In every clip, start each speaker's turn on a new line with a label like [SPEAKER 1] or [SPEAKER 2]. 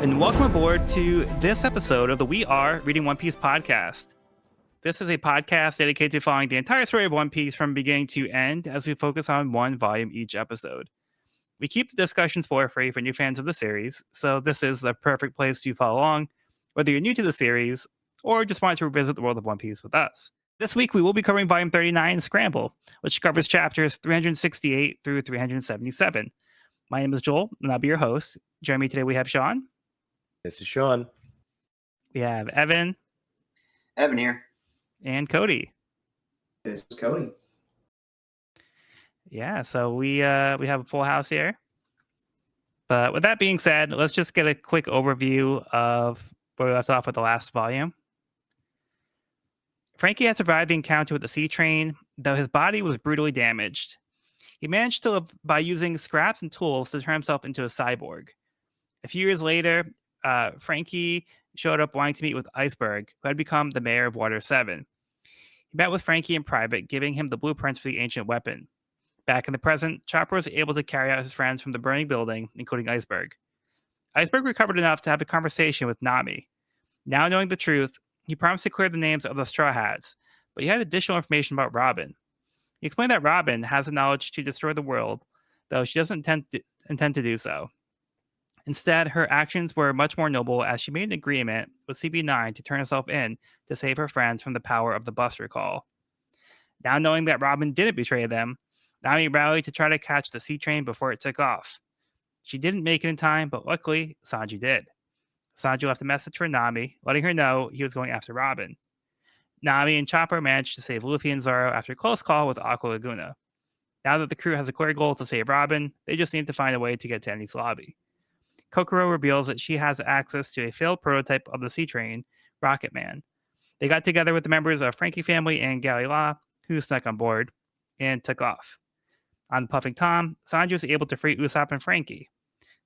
[SPEAKER 1] and welcome aboard to this episode of the We Are Reading One Piece podcast. This is a podcast dedicated to following the entire story of One Piece from beginning to end as we focus on one volume each episode. We keep the discussion spoiler-free for new fans of the series, so this is the perfect place to follow along, whether you're new to the series or just want to revisit the world of One Piece with us. This week, we will be covering Volume 39, Scramble, which covers chapters 368 through 377. My name is Joel, and I'll be your host. Joining me today, we have Sean.
[SPEAKER 2] This is Sean.
[SPEAKER 1] We have Evan.
[SPEAKER 3] Evan here.
[SPEAKER 1] And Cody.
[SPEAKER 4] This is Cody.
[SPEAKER 1] Yeah, so we have a full house here. But with that being said, let's just get a quick overview of where we left off with the last volume. Frankie had survived the encounter with the sea train, though his body was brutally damaged. He managed to live by using scraps and tools to turn himself into a cyborg. A few years later, Frankie showed up wanting to meet with Iceberg, who had become the mayor of Water 7. He met with Frankie in private, giving him the blueprints for the ancient weapon. Back in the present, Chopper was able to carry out his friends from the burning building, including Iceberg. Iceberg recovered enough to have a conversation with Nami. Now knowing the truth, he promised to clear the names of the Straw Hats, but he had additional information about Robin. He explained that Robin has the knowledge to destroy the world, though she doesn't intend to do so. Instead, her actions were much more noble as she made an agreement with CP9 to turn herself in to save her friends from the power of the Buster Call. Now knowing that Robin didn't betray them, Nami rallied to try to catch the sea train before it took off. She didn't make it in time, but luckily, Sanji did. Sanji left a message for Nami, letting her know he was going after Robin. Nami and Chopper managed to save Luffy and Zoro after a close call with Aqua Laguna. Now that the crew has a clear goal to save Robin, they just need to find a way to get to Enies lobby. Kokoro reveals that she has access to a failed prototype of the sea train, Rocket Man. They got together with the members of Frankie family and Galley La, who snuck on board, and took off. On Puffing Tom, Sanji was able to free Usopp and Frankie.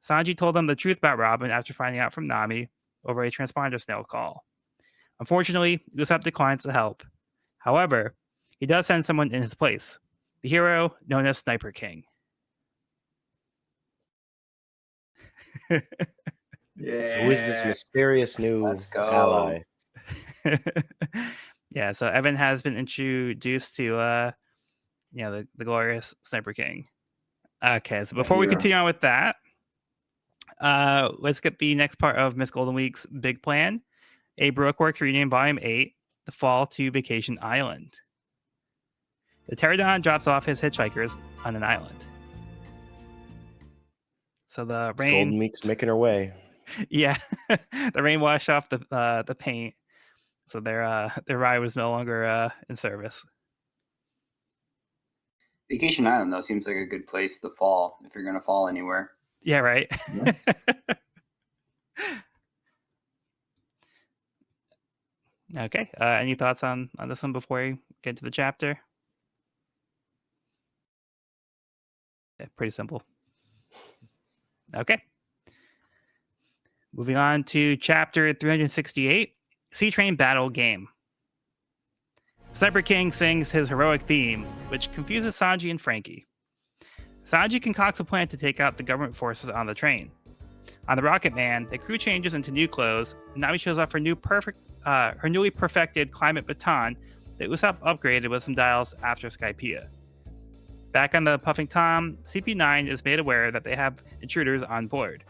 [SPEAKER 1] Sanji told them the truth about Robin after finding out from Nami over a transponder snail call. Unfortunately, Usopp declines to help. However, he does send someone in his place, the hero known as Sniper King.
[SPEAKER 4] Yeah.
[SPEAKER 2] Who is this mysterious new ally?
[SPEAKER 1] Yeah, so Evan has been introduced to the glorious Sniper King. Okay, so before we continue on with that, let's get the next part of Miss Golden Week's big plan. A Baroque Works Reunion Volume 8, The Fall to Vacation Island. The Pterodon drops off his hitchhikers on an island. So the rain...
[SPEAKER 2] Golden Week's making her way.
[SPEAKER 1] Yeah, the rain washed off the paint, so their ride was no longer in service.
[SPEAKER 3] Vacation Island, though, seems like a good place to fall if you're going to fall anywhere.
[SPEAKER 1] Yeah, right.
[SPEAKER 4] Yeah.
[SPEAKER 1] Okay. Any thoughts on this one before we get into the chapter? Yeah, pretty simple. Okay. Moving on to chapter 368, Sea Train Battle Game. Sniper King sings his heroic theme, which confuses Sanji and Frankie. Sanji concocts a plan to take out the government forces on the train. On the Rocket Man, the crew changes into new clothes, and Nami shows off her newly perfected climate baton that Usopp upgraded with some dials after Skypiea. Back on the Puffing Tom, CP9 is made aware that they have intruders on board.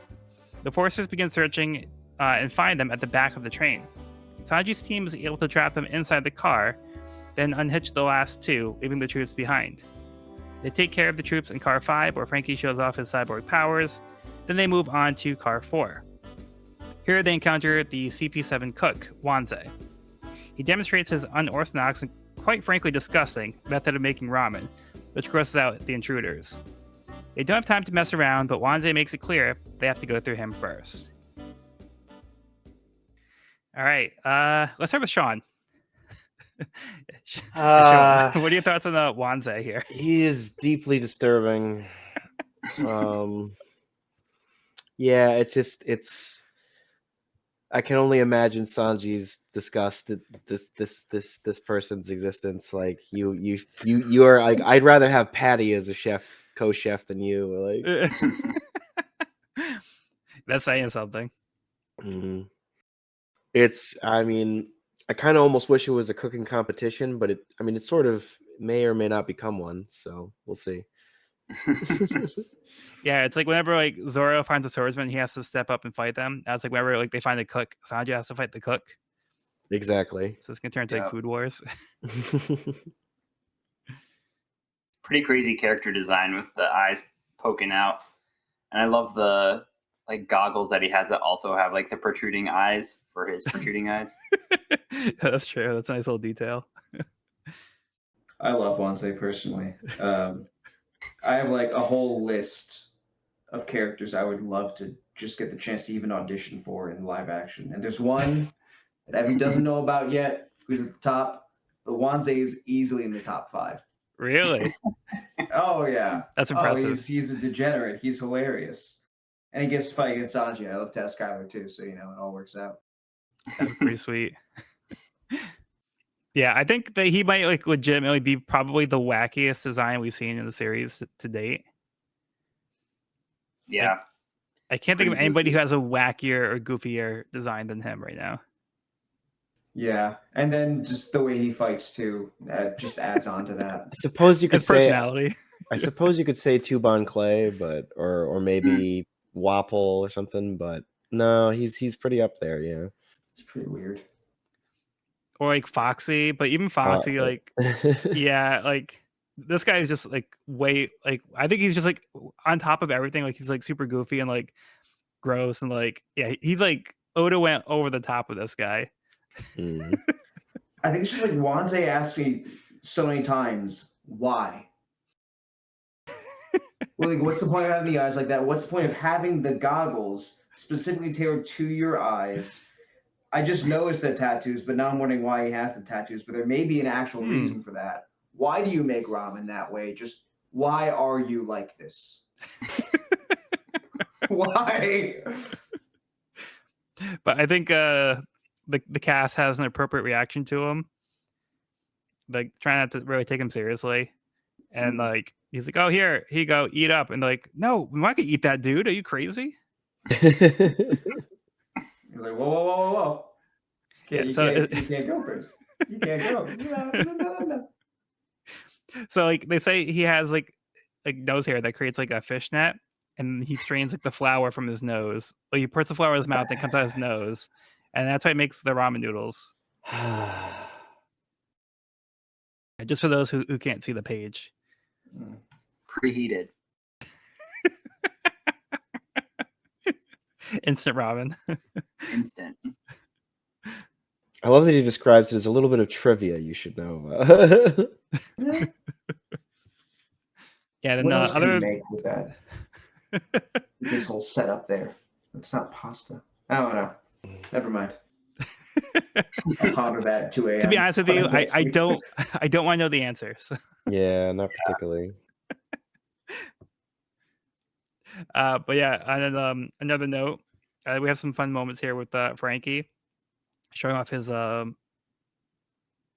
[SPEAKER 1] The forces begin searching and find them at the back of the train. Sanji's team is able to trap them inside the car, then unhitch the last two, leaving the troops behind. They take care of the troops in Car 5, where Frankie shows off his cyborg powers. Then they move on to Car 4. Here they encounter the CP7 cook, Wanze. He demonstrates his unorthodox and quite frankly disgusting method of making ramen, which grosses out the intruders. They don't have time to mess around, but Wanze makes it clear they have to go through him first. All right, let's start with Sean. Sean, what are your thoughts on the Wanze here?
[SPEAKER 2] He is deeply disturbing. Yeah, it's. I can only imagine Sanji's disgust at this person's existence. Like you are like, I'd rather have Patty as a co-chef than you. Like
[SPEAKER 1] That's saying something.
[SPEAKER 2] Mhm. I mean, I kind of almost wish it was a cooking competition, but it sort of may or may not become one. So we'll see.
[SPEAKER 1] Yeah, it's like whenever like Zoro finds a swordsman, he has to step up and fight them. That's like whenever like they find a cook, Sanji has to fight the cook.
[SPEAKER 2] Exactly.
[SPEAKER 1] So it's gonna turn into like
[SPEAKER 3] Yeah.
[SPEAKER 1] food wars.
[SPEAKER 3] Pretty crazy character design with the eyes poking out, and I love the like goggles that he has that also have like the protruding eyes for his protruding eyes.
[SPEAKER 1] That's true. That's a nice little detail.
[SPEAKER 4] I love Wansei personally. I have like a whole list of characters I would love to just get the chance to even audition for in live action. And there's one that Evan doesn't know about yet, who's at the top. But Wansei is easily in the top 5.
[SPEAKER 1] Really?
[SPEAKER 4] Oh yeah.
[SPEAKER 1] That's
[SPEAKER 4] Oh,
[SPEAKER 1] impressive.
[SPEAKER 4] he's a degenerate. He's hilarious. And he gets to fight against Sanji. I love to ask Skylar too, so it all works out.
[SPEAKER 1] That's pretty sweet. Yeah, I think that he might like legitimately be probably the wackiest design we've seen in the series to date.
[SPEAKER 3] Yeah,
[SPEAKER 1] I can't think of
[SPEAKER 3] Pretty
[SPEAKER 1] anybody
[SPEAKER 3] goofy.
[SPEAKER 1] who has a wackier or goofier design than him right now.
[SPEAKER 4] Yeah, and then just the way he fights too, just adds on to that.
[SPEAKER 2] I suppose you could
[SPEAKER 1] His
[SPEAKER 2] say.
[SPEAKER 1] personality.
[SPEAKER 2] I suppose you could say Tuban Clay, but or maybe Wapple or something. But no, he's pretty up there. Yeah.
[SPEAKER 4] It's pretty weird.
[SPEAKER 1] Or like Foxy, but even Foxy, like yeah, like this guy is just like way like I think he's just like on top of everything. Like he's like super goofy and like gross and like yeah, he's like Oda went over the top with this guy.
[SPEAKER 2] Mm.
[SPEAKER 4] I think it's just like Wansei asked me so many times, why? Well, like, what's the point of having the eyes like that? What's the point of having the goggles specifically tailored to your eyes? I just noticed the tattoos, but now I'm wondering why he has the tattoos. But there may be an actual reason for that. Why do you make ramen that way? Just why are you like this? Why?
[SPEAKER 1] But I think the cast has an appropriate reaction to him. Like trying not to really take him seriously. And like he's like, "Oh, here you go, eat up." And like, "No, I'm not gonna eat that, dude. Are you crazy?"
[SPEAKER 4] You're like, whoa.
[SPEAKER 1] Yeah,
[SPEAKER 4] You can't go first. You can't go. No.
[SPEAKER 1] So like they say he has like nose hair that creates like a fishnet, and he strains like the flour from his nose. Like he puts the flour in his mouth and it comes out his nose, and that's why it makes the ramen noodles. Just for those who can't see the page.
[SPEAKER 3] preheated.
[SPEAKER 1] Instant ramen.
[SPEAKER 3] Instant.
[SPEAKER 2] I love that he describes it as a little bit of trivia you should know.
[SPEAKER 1] Yeah, then
[SPEAKER 4] What else can
[SPEAKER 1] other
[SPEAKER 4] you make with that? This whole setup there. It's not pasta. I don't know. Never mind. I'll ponder that at 2 a.m.
[SPEAKER 1] To be honest with you,
[SPEAKER 4] when I'm
[SPEAKER 1] I
[SPEAKER 4] asleep.
[SPEAKER 1] don't want to know the answer. So.
[SPEAKER 2] Yeah, not particularly.
[SPEAKER 1] But yeah, and then another note, we have some fun moments here with Frankie showing off his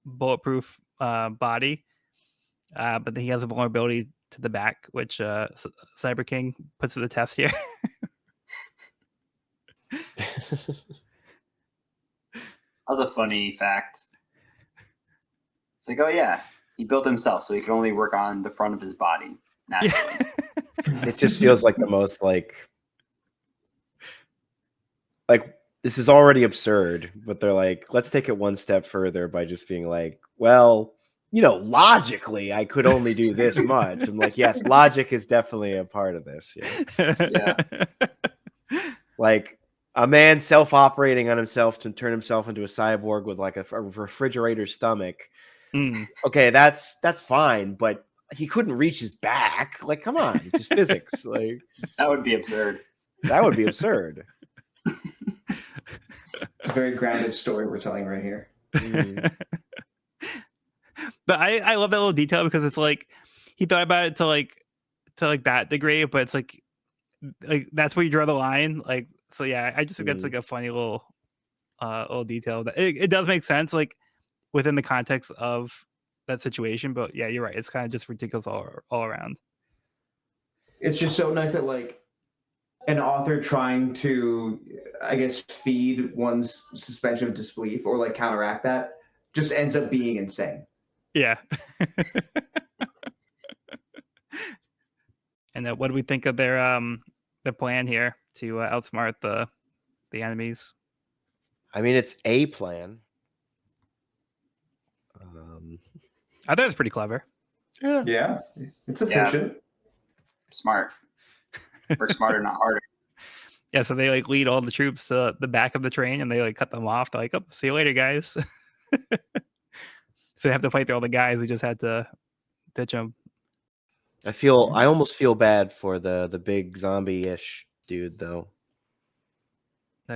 [SPEAKER 1] bulletproof body, but then he has a vulnerability to the back, which Cyber King puts to the test here.
[SPEAKER 3] That was a funny fact. It's like, oh yeah, he built himself, so he could only work on the front of his body naturally.
[SPEAKER 2] It just feels like the most like this is already absurd, but they're like, let's take it one step further by just being like, well, logically, I could only do this much. I'm like, yes, logic is definitely a part of this.
[SPEAKER 3] Yeah.
[SPEAKER 2] Like a man self-operating on himself to turn himself into a cyborg with like a refrigerator stomach. Okay, that's fine, but he couldn't reach his back. Like, come on, it's just physics. Like
[SPEAKER 3] That would be absurd.
[SPEAKER 2] That would be absurd.
[SPEAKER 4] It's a very grounded story we're telling right here.
[SPEAKER 1] But I love that little detail because it's like he thought about it to like that degree, but it's like that's where you draw the line. Like, so yeah, I just think that's like a funny little detail that it does make sense like within the context of that situation. But yeah, you're right. It's kind of just ridiculous all around.
[SPEAKER 4] It's just so nice that an author trying to, I guess, feed one's suspension of disbelief or like counteract that just ends up being insane.
[SPEAKER 1] Yeah. And what do we think of their plan here to outsmart the enemies?
[SPEAKER 2] I mean, it's a plan.
[SPEAKER 1] I thought it was pretty clever.
[SPEAKER 4] Yeah, it's efficient.
[SPEAKER 3] Smart. Work smarter, not harder.
[SPEAKER 1] Yeah, so they like lead all the troops to the back of the train and they like cut them off. They're like, "Oh, see you later, guys." So they have to fight through all the guys who just had to ditch them.
[SPEAKER 2] I almost feel bad for the big zombie-ish dude though.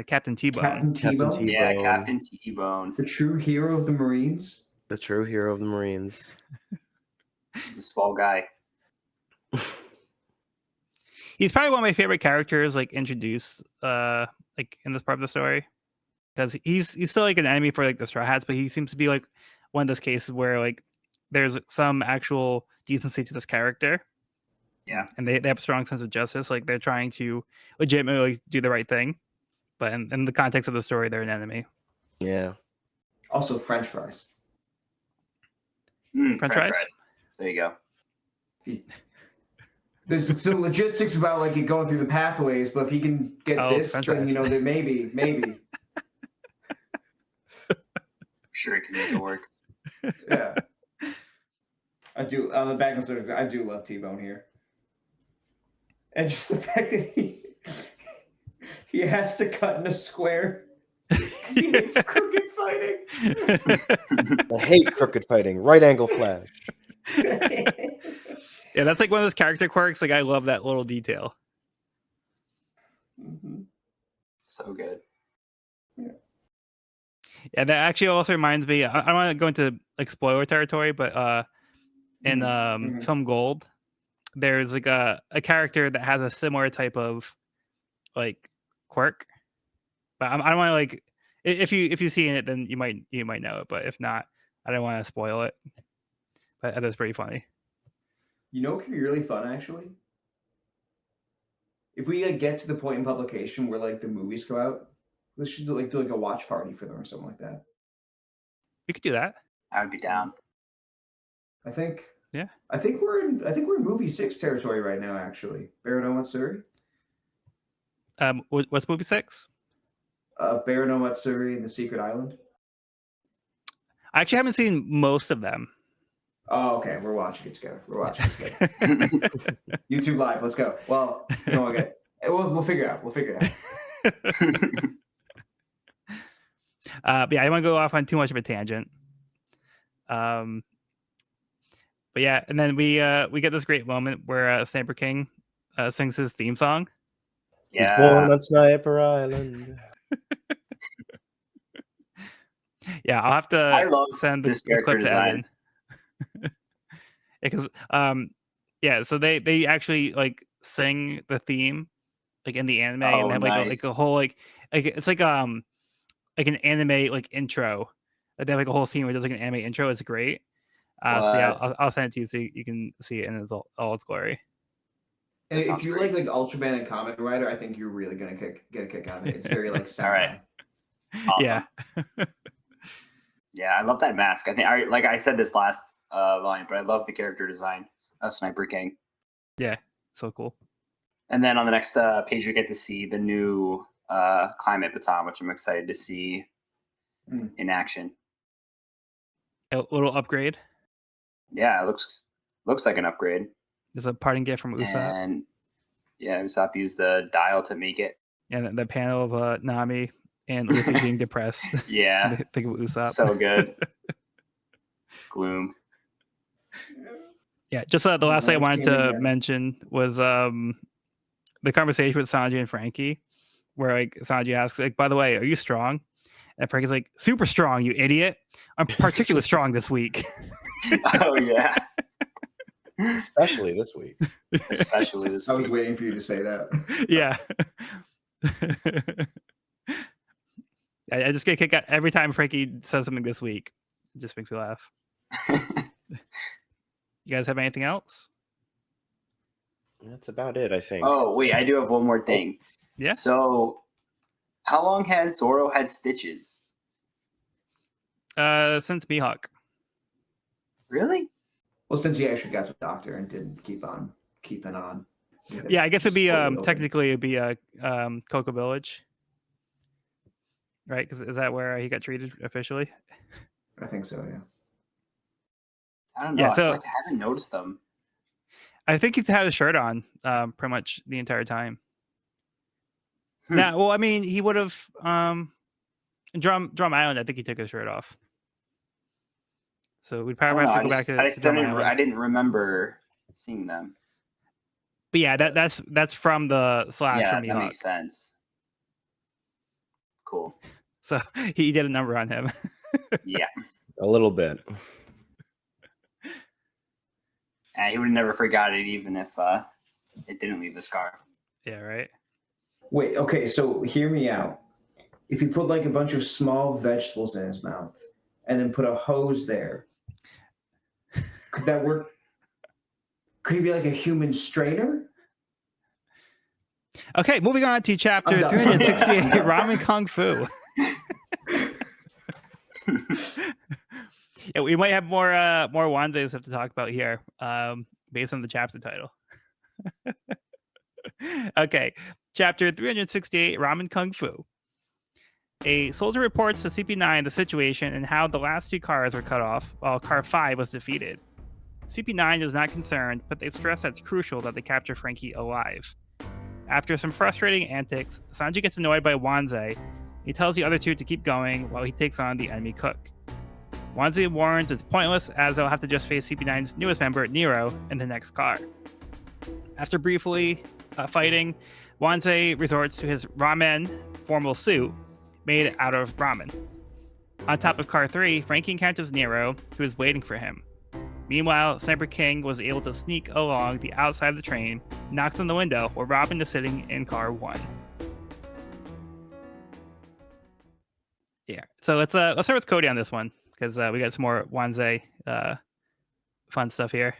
[SPEAKER 1] Captain T-Bone.
[SPEAKER 4] Captain T-Bone,
[SPEAKER 3] Yeah, Captain T-Bone.
[SPEAKER 4] the true hero of the Marines.
[SPEAKER 2] The true hero of the Marines.
[SPEAKER 3] He's a small guy.
[SPEAKER 1] He's probably one of my favorite characters, like introduced, like in this part of the story, because he's still like an enemy for like the Straw Hats, but he seems to be like one of those cases where like there's some actual decency to this character.
[SPEAKER 3] Yeah,
[SPEAKER 1] and they have a strong sense of justice. Like they're trying to legitimately do the right thing, but in the context of the story, they're an enemy.
[SPEAKER 2] Yeah.
[SPEAKER 4] Also, French fries.
[SPEAKER 1] French fries?
[SPEAKER 3] There you go.
[SPEAKER 4] There's some logistics about like it going through the pathways, but if he can get this,
[SPEAKER 1] French
[SPEAKER 4] then
[SPEAKER 1] fries.
[SPEAKER 4] then maybe.
[SPEAKER 3] Sure, he can make it work.
[SPEAKER 4] Yeah. I do on the back of I do love T-Bone here. And just the fact that he has to cut in a square. He hates crooked fighting.
[SPEAKER 2] I hate crooked fighting. Right angle flash.
[SPEAKER 1] Yeah, that's like one of those character quirks. Like I love that little detail.
[SPEAKER 4] Mm-hmm.
[SPEAKER 3] So good.
[SPEAKER 1] Yeah, that actually also reminds me. I don't want to go into like spoiler territory, but in Film Gold, there's like a character that has a similar type of like quirk. But I don't want to like if you see it, then you might know it. But if not, I don't want to spoil it. But that's pretty funny.
[SPEAKER 4] You know what could be really fun actually? If we like get to the point in publication where like the movies go out, we should do like a watch party for them or something like that.
[SPEAKER 1] We could do that.
[SPEAKER 3] I would be down.
[SPEAKER 4] I think.
[SPEAKER 1] Yeah.
[SPEAKER 4] I think we're in movie 6 territory right now. Actually, Baron Matsuri.
[SPEAKER 1] What's movie 6?
[SPEAKER 4] Baron Matsuri and the Secret Island.
[SPEAKER 1] I actually haven't seen most of them.
[SPEAKER 4] Oh, okay. We're watching it together. YouTube Live. Let's go. Well, you know, okay. We'll figure it out.
[SPEAKER 1] Yeah, I don't want to go off on too much of a tangent. But yeah, and then we get this great moment where Sniper King sings his theme song.
[SPEAKER 3] Yeah.
[SPEAKER 2] He's born on Sniper Island.
[SPEAKER 1] Yeah, I'll have to send
[SPEAKER 3] this
[SPEAKER 1] the clip
[SPEAKER 3] character
[SPEAKER 1] to Evan. Because so they actually like sing the theme like in the anime, and they have like a whole like it's like an anime like intro. They have like a whole scene where it does like an anime intro. It's great. So yeah, I'll send it to you so you can see it in all its glory.
[SPEAKER 4] And if you like Ultraman and Kamen Rider, I think you're really gonna get a kick out of it. It's very like Sentai.
[SPEAKER 3] All right. Awesome.
[SPEAKER 1] Yeah.
[SPEAKER 3] Yeah, I love that mask. I think I said this last line, but I love the character design of Sniper King.
[SPEAKER 1] Yeah, so cool.
[SPEAKER 3] And then on the next page, we get to see the new climate baton, which I'm excited to see in action.
[SPEAKER 1] A little upgrade.
[SPEAKER 3] Yeah, it looks like an upgrade.
[SPEAKER 1] There's a parting gift from Usopp.
[SPEAKER 3] And yeah, Usopp used the dial to make it.
[SPEAKER 1] And the panel of Nami and Luffy being depressed.
[SPEAKER 3] Yeah.
[SPEAKER 1] Think of Usopp.
[SPEAKER 3] So good. Gloom.
[SPEAKER 1] Yeah, just the last thing I wanted to mention was the conversation with Sanji and Frankie, where like Sanji asks, like, by the way, are you strong? And Frankie's like, super strong, you idiot. I'm particularly strong this week.
[SPEAKER 3] Oh yeah.
[SPEAKER 2] Especially this week.
[SPEAKER 4] I was waiting for you to say that.
[SPEAKER 1] Yeah. I just get kicked out every time Frankie says something this week. It just makes me laugh. You guys have anything else?
[SPEAKER 2] That's about it, I think.
[SPEAKER 3] Oh wait, I do have one more thing.
[SPEAKER 1] Yeah.
[SPEAKER 3] So, how long has Zoro had stitches?
[SPEAKER 1] Since Mihawk.
[SPEAKER 3] Really?
[SPEAKER 4] Well, since he actually got to the doctor and didn't keep on keeping on. with it,
[SPEAKER 1] Yeah, I guess it'd
[SPEAKER 4] just
[SPEAKER 1] be
[SPEAKER 4] fully open.
[SPEAKER 1] technically it'd be Cocoa Village, right? Because is that where he got treated officially?
[SPEAKER 4] I think so. Yeah.
[SPEAKER 3] I don't know.
[SPEAKER 1] Yeah,
[SPEAKER 3] I feel
[SPEAKER 1] so-
[SPEAKER 3] like I haven't noticed them.
[SPEAKER 1] I think he's had a shirt on pretty much the entire time.
[SPEAKER 3] Hmm.
[SPEAKER 1] Now, well, I mean, he would have Drum Island. I think he took his shirt off. So we'd
[SPEAKER 3] I
[SPEAKER 1] probably
[SPEAKER 3] don't know.
[SPEAKER 1] have to go back to
[SPEAKER 3] I just
[SPEAKER 1] Drum
[SPEAKER 3] didn't.
[SPEAKER 1] Island.
[SPEAKER 3] I didn't remember seeing them.
[SPEAKER 1] But yeah, that's from the slash
[SPEAKER 3] Yeah,
[SPEAKER 1] from
[SPEAKER 3] that
[SPEAKER 1] Mihawk.
[SPEAKER 3] makes sense. Cool.
[SPEAKER 1] So he did a number on him.
[SPEAKER 3] Yeah,
[SPEAKER 2] A little bit.
[SPEAKER 3] and he would have never forgot it, even if it didn't leave a scar.
[SPEAKER 1] Yeah, right.
[SPEAKER 4] Wait. Okay. So hear me out. If you put like a bunch of small vegetables in his mouth and then put a hose there, could that work? Could he be like a human strainer?
[SPEAKER 1] Okay, moving on to chapter
[SPEAKER 4] I'm done.
[SPEAKER 1] 368,
[SPEAKER 4] I'm done.
[SPEAKER 1] Ramen Kung Fu. Yeah, we might have more Wanzai stuff to talk about here, based on the chapter title. Okay, chapter 368, Ramen Kung Fu. A soldier reports to CP9 the situation and how the last two cars were cut off while car 5 was defeated. CP9 is not concerned, but they stress that it's crucial that they capture Frankie alive. After some frustrating antics, Sanji gets annoyed by Wanzai. He tells the other two to keep going while he takes on the enemy cook. Wanzai warns it's pointless as they'll have to just face CP9's newest member, Nero, in the next car. After briefly fighting, Wanzai resorts to his ramen formal suit made out of ramen. On top of car 3, Frankie encounters Nero, who is waiting for him. Meanwhile, Sniper King was able to sneak along the outside of the train, knocks on the window while Robin is sitting in car 1. Yeah, so let's start with Cody on this one because we got some more Wanzai fun stuff here.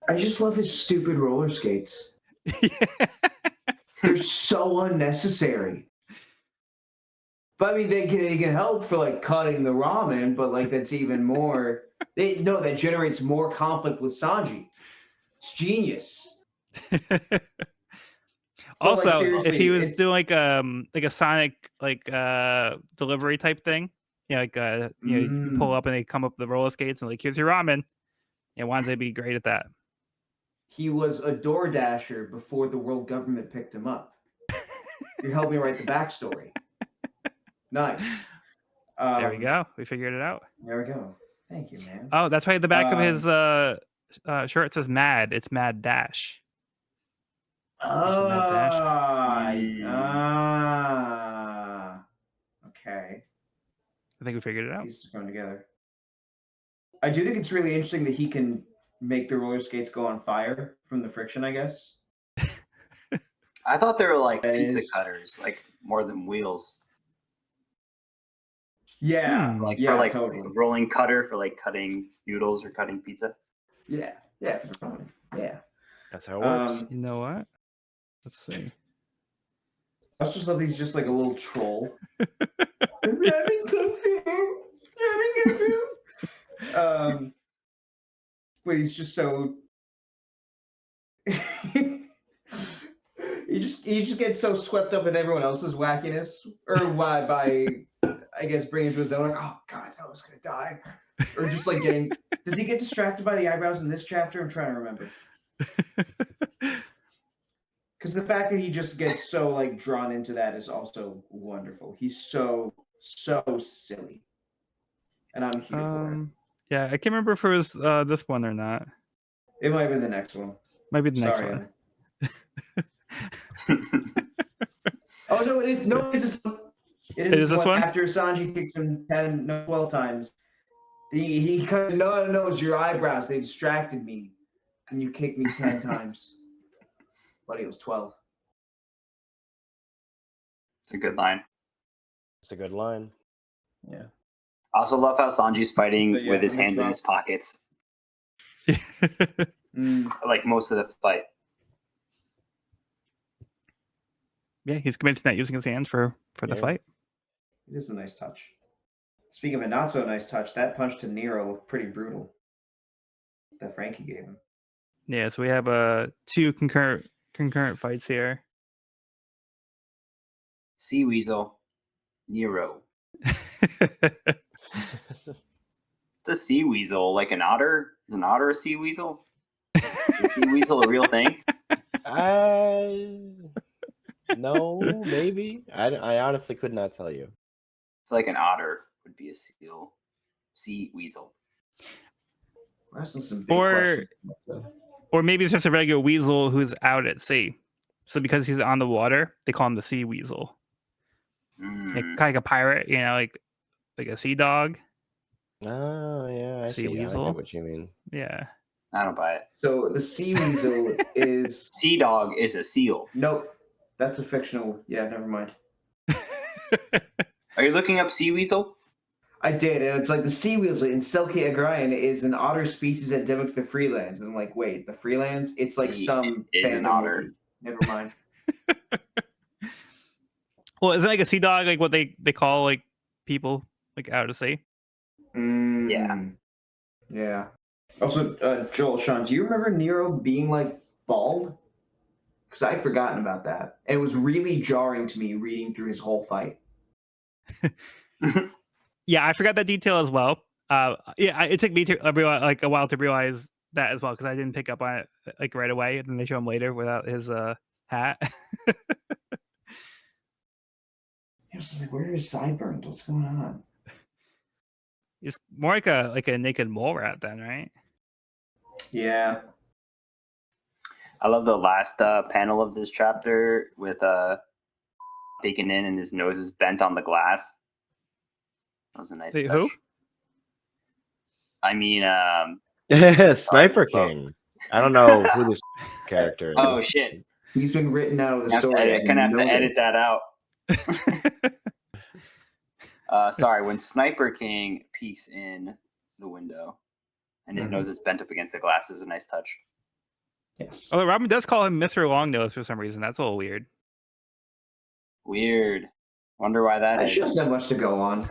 [SPEAKER 4] I just love his stupid roller skates. They're so unnecessary. But I mean, they can help for like cutting the ramen, but like that's even more. That generates more conflict with Sanji. It's genius.
[SPEAKER 1] Also, if
[SPEAKER 4] seriously,
[SPEAKER 1] he was
[SPEAKER 4] it's-
[SPEAKER 1] doing like a Sonic delivery type thing, you pull up and they come up the roller skates and like here's your ramen. And Wanzai would be great at that.
[SPEAKER 4] He was a door dasher before the world government picked him up. You're helping write the backstory. Nice.
[SPEAKER 1] There we go. We figured it out.
[SPEAKER 4] There we go. Thank you, man.
[SPEAKER 1] Oh, that's why the back of his shirt says Mad. It's Mad Dash.
[SPEAKER 4] Okay.
[SPEAKER 1] I think we figured it out.
[SPEAKER 4] Pieces coming together. I do think it's really interesting that he can make the roller skates go on fire from the friction, I guess.
[SPEAKER 3] I thought they were like
[SPEAKER 4] That
[SPEAKER 3] pizza
[SPEAKER 4] is-
[SPEAKER 3] cutters, like more than wheels.
[SPEAKER 4] Yeah.
[SPEAKER 3] Like
[SPEAKER 4] yeah,
[SPEAKER 3] for like
[SPEAKER 4] totally.
[SPEAKER 3] a rolling cutter for like cutting noodles or cutting pizza.
[SPEAKER 4] Yeah. Yeah. For the fun. Yeah.
[SPEAKER 2] That's how it works.
[SPEAKER 1] You know what? Let's see.
[SPEAKER 4] I just love he's just like a little troll. Ramen Kung Fu. Ramen Kung Fu. But he's just so. he just gets so swept up in everyone else's wackiness, or why by I guess bringing to his own. Like, oh god, I thought I was gonna die, or just like getting. Does he get distracted by the eyebrows in this chapter? I'm trying to remember. Because the fact that he just gets so like drawn into that is also wonderful. He's so silly, and I'm here for it.
[SPEAKER 1] Yeah, I can't remember if it was this one or not.
[SPEAKER 4] It might have been the next one.
[SPEAKER 1] Might be the next
[SPEAKER 4] Sorry,
[SPEAKER 1] one.
[SPEAKER 4] Oh no, it is. No, it is this one. It
[SPEAKER 1] Is this one?
[SPEAKER 4] After Sanji kicks him 12 times, he kind of no, it's your eyebrows. They distracted me. Can you kick me 10 times? Buddy, it was 12.
[SPEAKER 3] It's a good line.
[SPEAKER 2] It's a good line.
[SPEAKER 4] Yeah.
[SPEAKER 3] I also love how Sanji's fighting
[SPEAKER 4] But yeah,
[SPEAKER 3] with his
[SPEAKER 4] I'm
[SPEAKER 3] hands in
[SPEAKER 4] wrong.
[SPEAKER 3] his pockets. like most of the fight.
[SPEAKER 1] Yeah, he's committed to not using his hands for the
[SPEAKER 2] Yeah.
[SPEAKER 1] fight.
[SPEAKER 4] It is a nice touch. Speaking of a not so nice touch, that punch to Nero looked pretty brutal. That Frankie gave him.
[SPEAKER 1] Yeah, so we have two concurrent fights here.
[SPEAKER 3] Sea Weasel, Nero. The sea weasel, like an otter? Is an otter a sea weasel? Is the sea weasel a real thing?
[SPEAKER 2] No, maybe. I honestly could not tell you.
[SPEAKER 3] I feel like an otter would be a sea weasel.
[SPEAKER 4] We're asking some big
[SPEAKER 1] Or
[SPEAKER 4] questions.
[SPEAKER 1] or maybe it's just a regular weasel who's out at sea. So because he's on the water, they call him the sea weasel. Like, kind of like a pirate, like a sea dog.
[SPEAKER 2] Oh yeah, I
[SPEAKER 1] Sea
[SPEAKER 2] see. I
[SPEAKER 1] weasel.
[SPEAKER 2] get what you mean.
[SPEAKER 1] Yeah.
[SPEAKER 3] I don't buy it.
[SPEAKER 4] So the sea weasel is
[SPEAKER 3] Sea dog is a seal.
[SPEAKER 4] nope. That's a fictional. Yeah, never mind.
[SPEAKER 3] Are you looking up sea weasel?
[SPEAKER 4] I did, and it's like the sea weasel in Selkie Agrarian is an otter species endemic to the Freelands. And I'm like, wait, the Freelands? It's like some
[SPEAKER 3] It is an
[SPEAKER 4] fandom
[SPEAKER 3] otter.
[SPEAKER 4] movie. Never mind.
[SPEAKER 1] Well, isn't like a sea dog like what they call like people like out at sea?
[SPEAKER 4] Yeah. Also, Joel, Sean, do you remember Nero being like bald? Because I'd forgotten about that. It was really jarring to me reading through his whole fight.
[SPEAKER 1] Yeah, I forgot that detail as well. It took me a while to realize that as well because I didn't pick up on it like right away. And then they show him later without his hat.
[SPEAKER 4] I was like, where are his sideburns? What's going on?
[SPEAKER 1] It's more like a naked mole rat then, right?
[SPEAKER 4] Yeah.
[SPEAKER 3] I love the last panel of this chapter with peeking in and his nose is bent on the glass. That was a nice touch.
[SPEAKER 1] Who?
[SPEAKER 3] I mean,
[SPEAKER 2] Sniper King. I don't know who this character is.
[SPEAKER 3] oh shit.
[SPEAKER 4] He's been written out of the story.
[SPEAKER 3] I'm going to have to edit that out. Sorry, when Sniper King peeks in the window and his nose is bent up against the glass is a nice touch.
[SPEAKER 4] Yes.
[SPEAKER 1] Oh, Robin does call him Mr. Longnose for some reason. That's a little weird.
[SPEAKER 3] Weird. Wonder why that
[SPEAKER 4] I
[SPEAKER 3] is.
[SPEAKER 4] shouldn't have much to go on.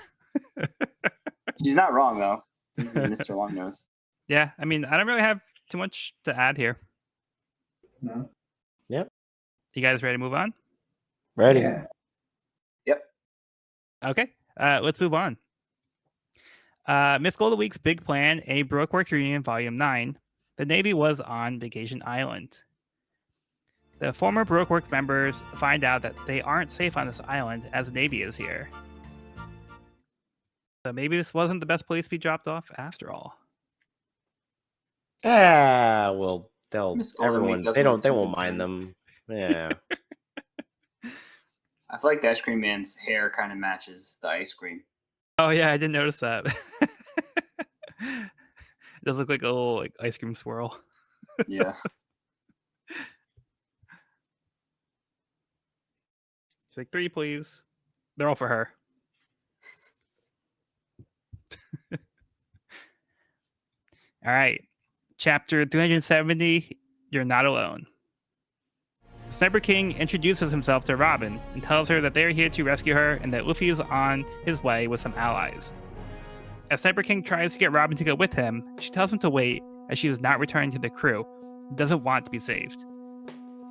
[SPEAKER 3] She's not wrong, though. This is Mr. Longnose.
[SPEAKER 1] Yeah, I mean, I don't really have too much to add here.
[SPEAKER 4] No.
[SPEAKER 2] Yep.
[SPEAKER 1] You guys ready to move on?
[SPEAKER 2] Ready.
[SPEAKER 4] Yeah.
[SPEAKER 3] Yep.
[SPEAKER 1] Okay, let's move on. Miss Golden Week's Big Plan, A Baroque Works Reunion, Volume 9. The Navy was on Vacation Island. The former Baroque Works members find out that they aren't safe on this island as the Navy is here. So maybe this wasn't the best place to be dropped off after all.
[SPEAKER 2] Well,
[SPEAKER 3] Miss Golden Week
[SPEAKER 2] everyone
[SPEAKER 3] doesn't look
[SPEAKER 2] they
[SPEAKER 3] too
[SPEAKER 2] won't
[SPEAKER 3] concerned.
[SPEAKER 2] mind them. Yeah.
[SPEAKER 3] I feel like the ice cream man's hair kind of matches the ice cream.
[SPEAKER 1] Oh yeah, I didn't notice that. It does look like a little like ice cream swirl.
[SPEAKER 3] Yeah.
[SPEAKER 1] She's like, 3, please. They're all for her. All right. Chapter 370, You're Not Alone. Sniper King introduces himself to Robin and tells her that they are here to rescue her and that Luffy is on his way with some allies. As Sniper King tries to get Robin to go with him, she tells him to wait as she is not returning to the crew and doesn't want to be saved.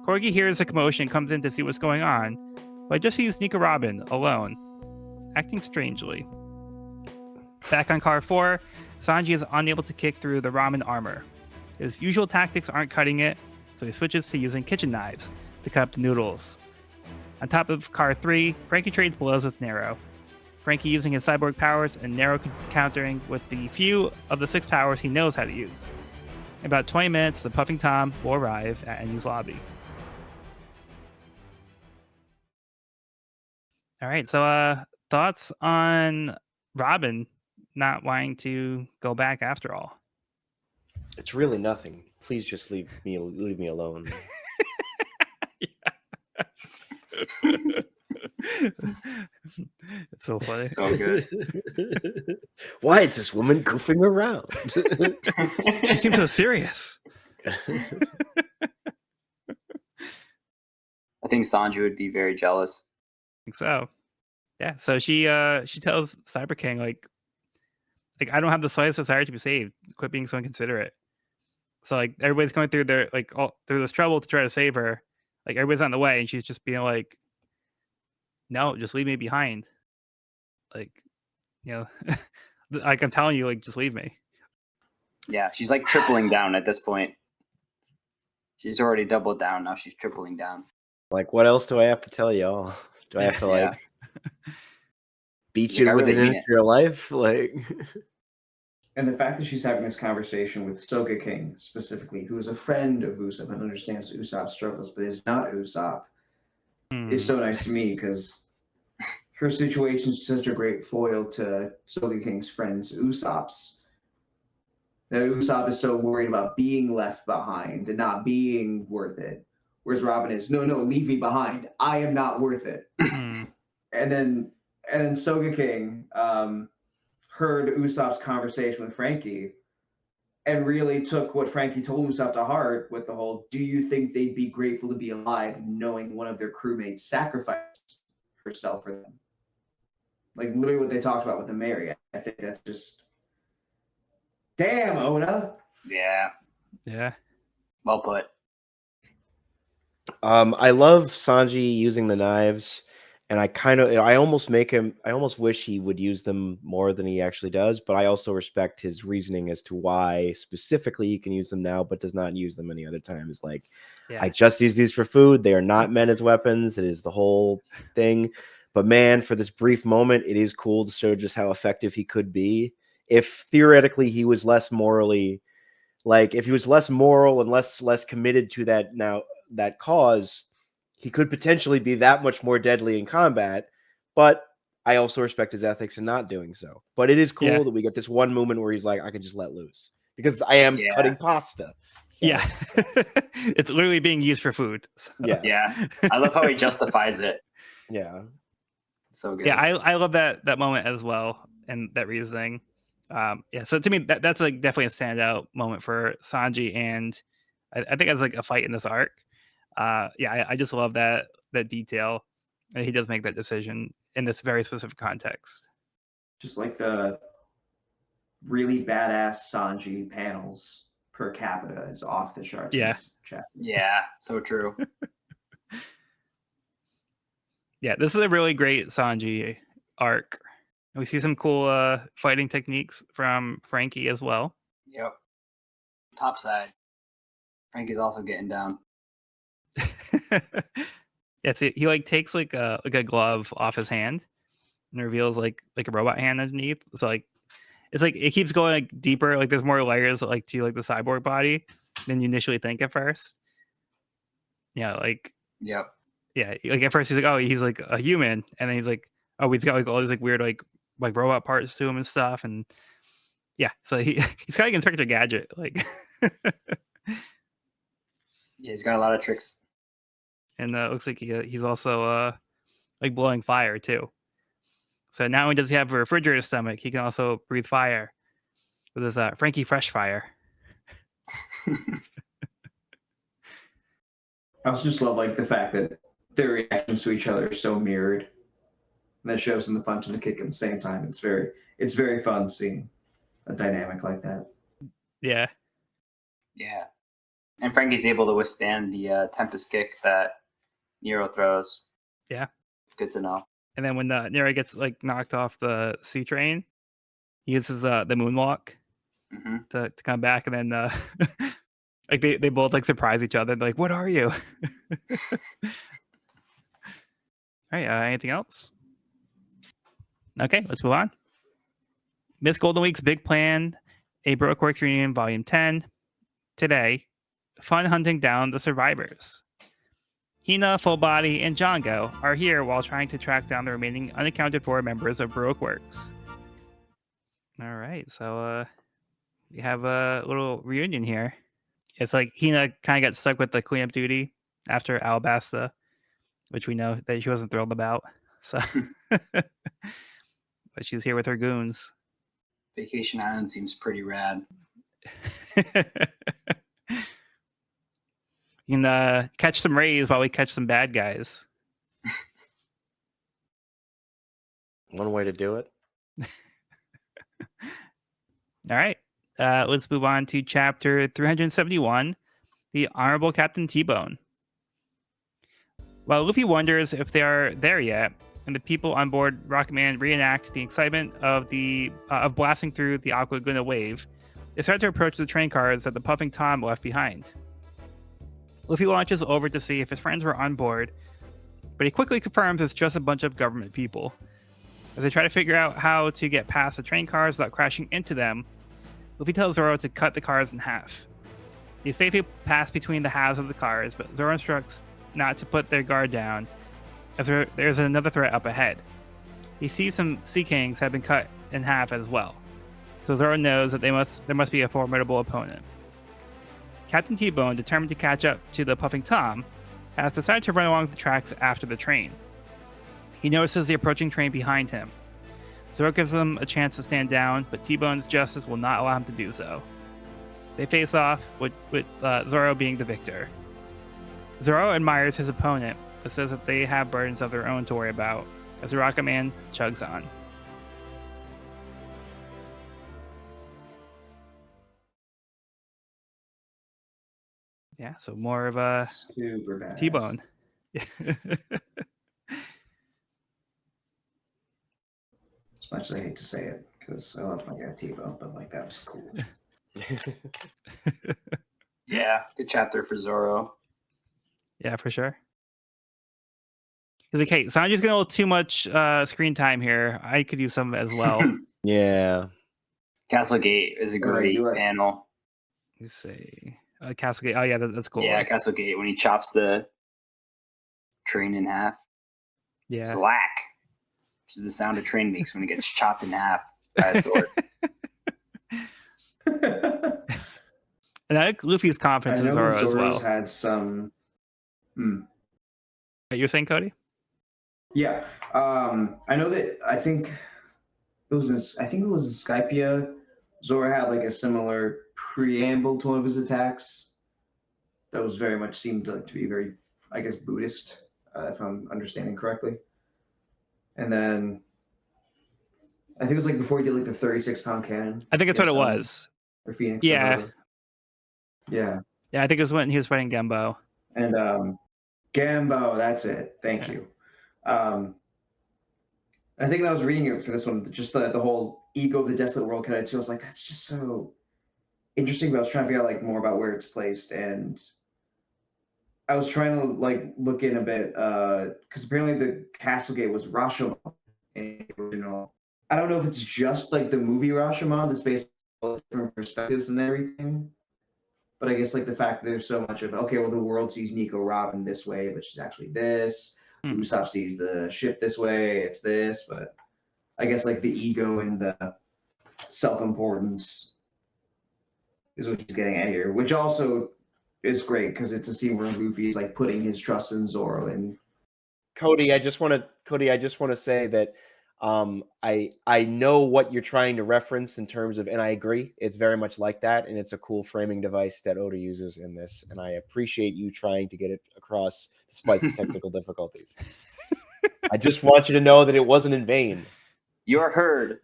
[SPEAKER 1] Corgi hears the commotion and comes in to see what's going on, but just sees Nika Robin alone, acting strangely. Back on car 4, Sanji is unable to kick through the ramen armor. His usual tactics aren't cutting it, so he switches to using kitchen knives to cut up the noodles. On top of car 3, Frankie trades blows with Nero. Frankie using his cyborg powers and Nero countering with the few of the 6 powers he knows how to use. In about 20 minutes, the Puffing Tom will arrive at Enies' lobby. All right, so thoughts on Robin not wanting to go back after all?
[SPEAKER 2] It's really nothing. Please just leave me alone.
[SPEAKER 1] It's so funny.
[SPEAKER 3] So good.
[SPEAKER 2] Why is this woman goofing around?
[SPEAKER 1] She seems so serious.
[SPEAKER 3] I think Sanji would be very jealous.
[SPEAKER 1] think so. Yeah. So she tells Cyber King like I don't have the slightest desire to be saved. Quit being so inconsiderate. So like everybody's going through their all through this trouble to try to save her. Like everybody's on the way, and she's just being like, "No, just leave me behind." Like, like I'm telling you, like just leave me.
[SPEAKER 3] Yeah, she's like tripling down at this point. She's already doubled down. Now she's tripling down.
[SPEAKER 2] Like, what else do I have to tell y'all? Do I have to
[SPEAKER 3] Yeah.
[SPEAKER 2] beat
[SPEAKER 3] Like,
[SPEAKER 2] you
[SPEAKER 3] I
[SPEAKER 2] with
[SPEAKER 3] really
[SPEAKER 2] an
[SPEAKER 3] mean
[SPEAKER 2] inch
[SPEAKER 3] it.
[SPEAKER 2] of your life? Like,
[SPEAKER 4] And the fact that she's having this conversation with Soga King specifically, who is a friend of Usopp and understands Usopp's struggles, but is not Usopp, is so nice to me because her situation is such a great foil to Soga King's friends Usopp's. That Usopp is so worried about being left behind and not being worth it. Whereas Robin is, no, leave me behind. I am not worth it. And then Soga King heard Usopp's conversation with Frankie and really took what Frankie told Usopp to heart with the whole, do you think they'd be grateful to be alive knowing one of their crewmates sacrificed herself for them? Like literally what they talked about with the Mary. I think that's just, damn, Oda.
[SPEAKER 3] Yeah.
[SPEAKER 1] Yeah.
[SPEAKER 3] Well put.
[SPEAKER 2] I love Sanji using the knives, and I almost wish he would use them more than he actually does, but I also respect his reasoning as to why specifically he can use them now, but does not use them any other times. Like, I just use these for food. They are not meant as weapons. It is the whole thing. But man, for this brief moment, it is cool to show just how effective he could be. If theoretically he was less morally, if he was less moral and less committed to that cause, he could potentially be that much more deadly in combat. But I also respect his ethics in not doing so. But it is cool that we get this one moment where he's like, I can just let loose because I am cutting pasta. So.
[SPEAKER 1] Yeah. It's literally being used for food. So.
[SPEAKER 2] Yes.
[SPEAKER 3] Yeah. I love how he justifies it.
[SPEAKER 2] Yeah.
[SPEAKER 3] So good.
[SPEAKER 1] Yeah, I love that moment as well and that reasoning. So to me that's like definitely a standout moment for Sanji, and I think it's like a fight in this arc. I just love that detail, and he does make that decision in this very specific context.
[SPEAKER 4] Just like the really badass Sanji panels per capita is off the charts.
[SPEAKER 1] Yeah.
[SPEAKER 4] In this chapter.
[SPEAKER 3] Yeah, so true.
[SPEAKER 1] Yeah, this is a really great Sanji arc. And we see some cool fighting techniques from Frankie as well.
[SPEAKER 3] Yep. Top side. Frankie's also getting down.
[SPEAKER 1] Yeah, see, he like takes like a glove off his hand and reveals like a robot hand underneath. So like it's like it keeps going like deeper. Like there's more layers like to like the cyborg body than you initially think at first. Yeah, like
[SPEAKER 3] Yep.
[SPEAKER 1] Yeah, like at first he's like, oh, he's like a human, and then he's like, oh, he's got like all these like weird like robot parts to him and stuff, and yeah, so he's kind of like Inspector Gadget, like.
[SPEAKER 3] Yeah, he's got a lot of tricks.
[SPEAKER 1] And it looks like he's also like blowing fire too. So not only does he have a refrigerator stomach, he can also breathe fire with his Frankie Fresh Fire.
[SPEAKER 4] I also just love like the fact that their reactions to each other are so mirrored. And that shows in the punch and the kick at the same time. It's very fun seeing a dynamic like that.
[SPEAKER 1] Yeah.
[SPEAKER 3] Yeah. And Frankie's able to withstand the Tempest kick that Nero throws.
[SPEAKER 1] Yeah.
[SPEAKER 3] It's good to know.
[SPEAKER 1] And then when Nero gets like knocked off the sea train, he uses the moonwalk to come back, and then like they both like surprise each other. They're like, "What are you?" All right. Anything else? Okay, let's move on. Miss Golden Week's big plan: a Baroque Works reunion, Volume 10. Today, fun hunting down the survivors. Hina, Full Body, and Django are here while trying to track down the remaining unaccounted for members of Baroque Works. All right, so we have a little reunion here. It's like Hina kind of got stuck with the cleanup duty after Alabasta, which we know that she wasn't thrilled about. So, but she's here with her goons.
[SPEAKER 3] Vacation Island seems pretty rad.
[SPEAKER 1] You can catch some rays while we catch some bad guys.
[SPEAKER 2] One way to do it.
[SPEAKER 1] All right. Let's move on to chapter 371, The Honorable Captain T-Bone. While Luffy wonders if they are there yet, and the people on board Rocketman reenact the excitement of blasting through the Aqua Laguna wave, they start to approach the train cars that the Puffing Tom left behind. Luffy launches over to see if his friends were on board, but he quickly confirms it's just a bunch of government people. As they try to figure out how to get past the train cars without crashing into them, Luffy tells Zoro to cut the cars in half. They safely pass between the halves of the cars, but Zoro instructs not to put their guard down, as there's another threat up ahead. He sees some Sea Kings have been cut in half as well, so Zoro knows that there must be a formidable opponent. Captain T-Bone, determined to catch up to the Puffing Tom, has decided to run along the tracks after the train. He notices the approaching train behind him. Zoro gives him a chance to stand down, but T-Bone's justice will not allow him to do so. They face off, with Zoro being the victor. Zoro admires his opponent, but says that they have burdens of their own to worry about, as the Rocket Man chugs on. Yeah, so more of a
[SPEAKER 4] Super bad.
[SPEAKER 1] T-Bone.
[SPEAKER 4] As much as I hate to say it, because I love my guy T-Bone, but like that was cool.
[SPEAKER 3] Yeah, good chapter for Zoro.
[SPEAKER 1] Yeah, for sure. He's like, hey, Sanji's getting a little too much screen time here. I could use some as well.
[SPEAKER 2] Yeah.
[SPEAKER 3] Castle Gate is a great
[SPEAKER 4] do it.
[SPEAKER 3] panel.
[SPEAKER 1] You say Castle Gate. Oh yeah, that's cool.
[SPEAKER 3] Yeah, Castle Gate when he chops the train in half.
[SPEAKER 1] Yeah.
[SPEAKER 3] Slack, which is the sound a train makes when it gets chopped in half by a sword.
[SPEAKER 1] And I like Luffy's
[SPEAKER 4] I
[SPEAKER 1] confidence in
[SPEAKER 4] know
[SPEAKER 1] Zoro
[SPEAKER 4] that
[SPEAKER 1] as
[SPEAKER 4] Zoro's
[SPEAKER 1] well.
[SPEAKER 4] had some.
[SPEAKER 1] You're saying, Cody?
[SPEAKER 4] Yeah, I know that. I think it was in Skypia. Zoro had like a similar preamble to one of his attacks. That was very much seemed to be very, I guess, Buddhist, if I'm understanding correctly. And then I think it was like before he did like the 36-pound cannon.
[SPEAKER 1] I think that's what it was.
[SPEAKER 4] Or Phoenix.
[SPEAKER 1] Yeah.
[SPEAKER 4] Or whatever. Yeah.
[SPEAKER 1] Yeah, I think it was when he was fighting Gembo.
[SPEAKER 4] And Gambo, that's it. Thank you. I think when I was reading it for this one, just the whole ego of the desolate world kind of too, I was like, that's just so interesting. But I was trying to figure out like more about where it's placed, and I was trying to like look in a bit because apparently the Castlegate was Rashomon in the original. I don't know if it's just like the movie Rashomon that's based on different perspectives and everything. But I guess like the fact that there's so much of, okay, well, the world sees Nico Robin this way, but she's actually this. Usopp sees the ship this way, it's this. But I guess like the ego and the self-importance is what he's getting at here, which also is great because it's a scene where Luffy is like putting his trust in Zoro. And
[SPEAKER 2] Cody, I just want to say that I know what you're trying to reference in terms of, and I agree, it's very much like that, and it's a cool framing device that Oda uses in this, and I appreciate you trying to get it across despite the technical difficulties. I just want you to know that it wasn't in vain.
[SPEAKER 3] You're heard.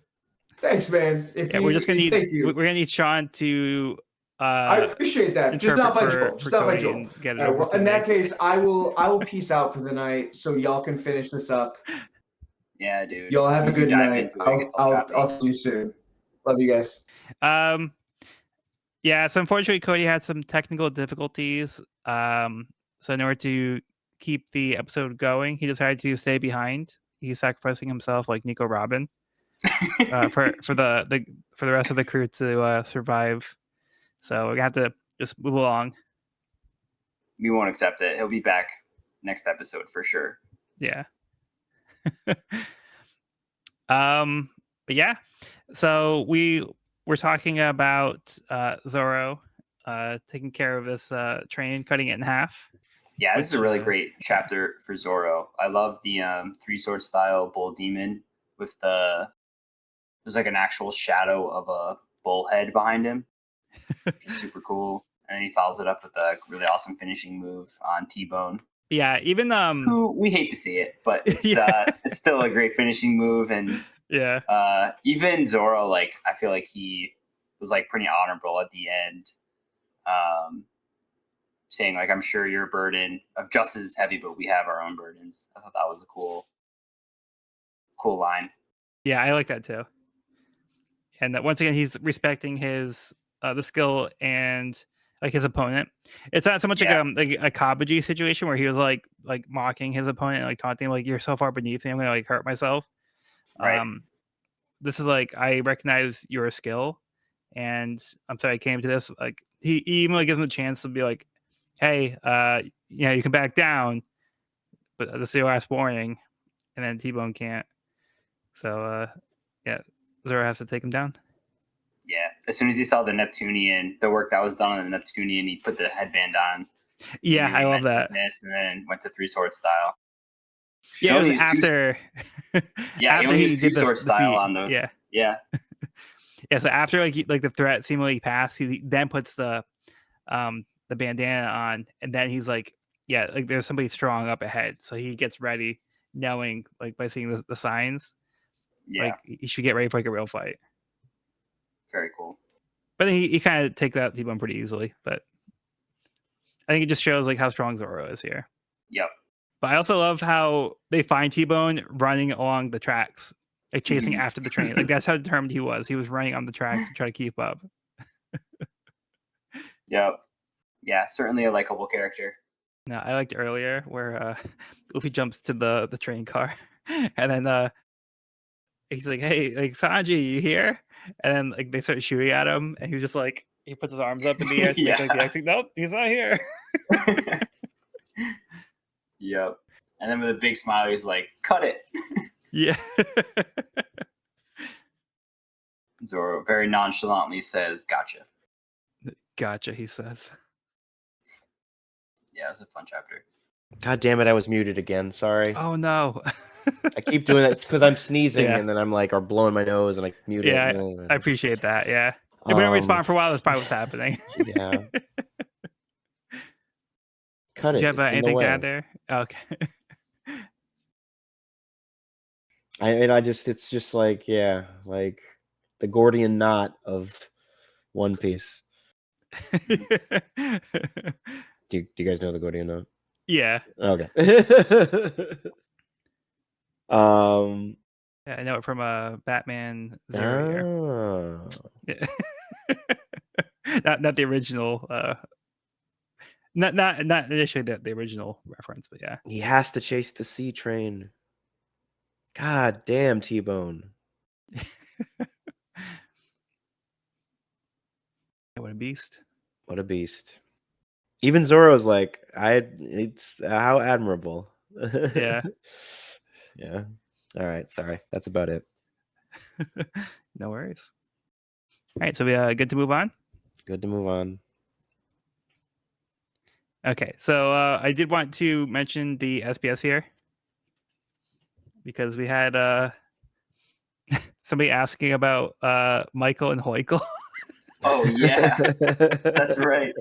[SPEAKER 4] thanks, man.
[SPEAKER 1] We're gonna need Sean to.
[SPEAKER 4] I appreciate that. Just not by Joel. Just not by Joel. In that case, I will peace out for the night, so y'all can finish this up.
[SPEAKER 3] Yeah, dude.
[SPEAKER 4] Y'all have a good night. I'll talk to you soon. Love you guys.
[SPEAKER 1] Yeah, so unfortunately Cody had some technical difficulties. So in order to keep the episode going, he decided to stay behind. He's sacrificing himself like Nico Robin for the rest of the crew to survive. So we're gonna have to just move along.
[SPEAKER 3] We won't accept it. He'll be back next episode for sure.
[SPEAKER 1] Yeah. But yeah, so we're talking about Zoro taking care of this train, cutting it in half.
[SPEAKER 3] Yeah, this is a really great chapter for Zoro. I love the three sword style bull demon with there's like an actual shadow of a bull head behind him, which is super cool. And then he follows it up with a really awesome finishing move on T-Bone.
[SPEAKER 1] Yeah, even
[SPEAKER 3] Who we hate to see it, but it's
[SPEAKER 1] Yeah.
[SPEAKER 3] it's still a great finishing move. And
[SPEAKER 1] yeah,
[SPEAKER 3] even Zoro, like I feel like he was like pretty honorable at the end, saying like, "I'm sure your burden of justice is heavy, but we have our own burdens." I thought that was a cool line.
[SPEAKER 1] yeah, I like that too. And that once again, he's respecting his the skill and like his opponent. It's not so much
[SPEAKER 3] Yeah.
[SPEAKER 1] like a Kabuji situation where he was like mocking his opponent, like taunting him, like you're so far beneath me, I'm gonna like hurt myself.
[SPEAKER 3] Right.
[SPEAKER 1] This is like I recognize your skill, and I'm sorry I came to this. Like he even like gives him a chance to be like, hey, you can back down, but this is your last warning. And then T-Bone can't. So yeah, Zoro has to take him down.
[SPEAKER 3] Yeah, as soon as he saw the Neptunian, the work that was done on the Neptunian, he put the headband on.
[SPEAKER 1] Yeah, I love that.
[SPEAKER 3] Missed, and then went to 3-sword style.
[SPEAKER 1] Yeah, it was after.
[SPEAKER 3] Yeah,
[SPEAKER 1] after
[SPEAKER 3] he
[SPEAKER 1] did
[SPEAKER 3] used 2-sword style on the.
[SPEAKER 1] Yeah.
[SPEAKER 3] Yeah.
[SPEAKER 1] Yeah. So after like the threat seemingly passed, he then puts the bandana on, and then he's like, yeah, like there's somebody strong up ahead, so he gets ready, knowing like by seeing the signs, like he should get ready for like a real fight.
[SPEAKER 3] Very cool.
[SPEAKER 1] But then he kind of takes out T-Bone pretty easily, but I think it just shows like how strong Zoro is here.
[SPEAKER 3] Yep.
[SPEAKER 1] But I also love how they find T-Bone running along the tracks, like chasing after the train. Like that's how determined he was. He was running on the tracks to try to keep up.
[SPEAKER 3] Yep. Yeah, certainly a likable character.
[SPEAKER 1] No, I liked earlier where Luffy jumps to the train car, and then he's like, "Hey, like Sanji, you here?" And then like they start shooting at him, and he's just like he puts his arms up in the air to make like the acting. Nope, he's not here.
[SPEAKER 3] Yep. And then with a big smile, he's like, "Cut it."
[SPEAKER 1] Yeah.
[SPEAKER 3] Zoro very nonchalantly says, "Gotcha."
[SPEAKER 1] Gotcha, he says.
[SPEAKER 3] Yeah, it was a fun chapter.
[SPEAKER 2] God damn it, I was muted again. Sorry.
[SPEAKER 1] Oh no.
[SPEAKER 2] I keep doing that. It's because I'm sneezing
[SPEAKER 1] Yeah.
[SPEAKER 2] and then I'm like, or blowing my nose and I mute it.
[SPEAKER 1] Yeah, I appreciate that. Yeah. If we don't respond for a while, that's probably what's happening.
[SPEAKER 2] Yeah. Cut
[SPEAKER 1] Do
[SPEAKER 2] it.
[SPEAKER 1] you have
[SPEAKER 2] It's in the
[SPEAKER 1] anything to
[SPEAKER 2] way.
[SPEAKER 1] add there? Okay.
[SPEAKER 2] It's just like, yeah, like the Gordian knot of One Piece. Do you guys know the Gordian knot?
[SPEAKER 1] Yeah.
[SPEAKER 2] Okay.
[SPEAKER 1] Yeah, I know it from Batman Zero. Yeah. not the original. Not initially the original reference, but yeah.
[SPEAKER 2] He has to chase the sea train. God damn, T-Bone.
[SPEAKER 1] What a beast.
[SPEAKER 2] What a beast. Even Zoro's like, it's how admirable.
[SPEAKER 1] Yeah.
[SPEAKER 2] Yeah. All right. Sorry. That's about it.
[SPEAKER 1] No worries. All right. So we good to move on?
[SPEAKER 2] Good to move on.
[SPEAKER 1] Okay. So I did want to mention the SPS here because we had somebody asking about Michael and Hoikel.
[SPEAKER 3] Oh, yeah. That's right.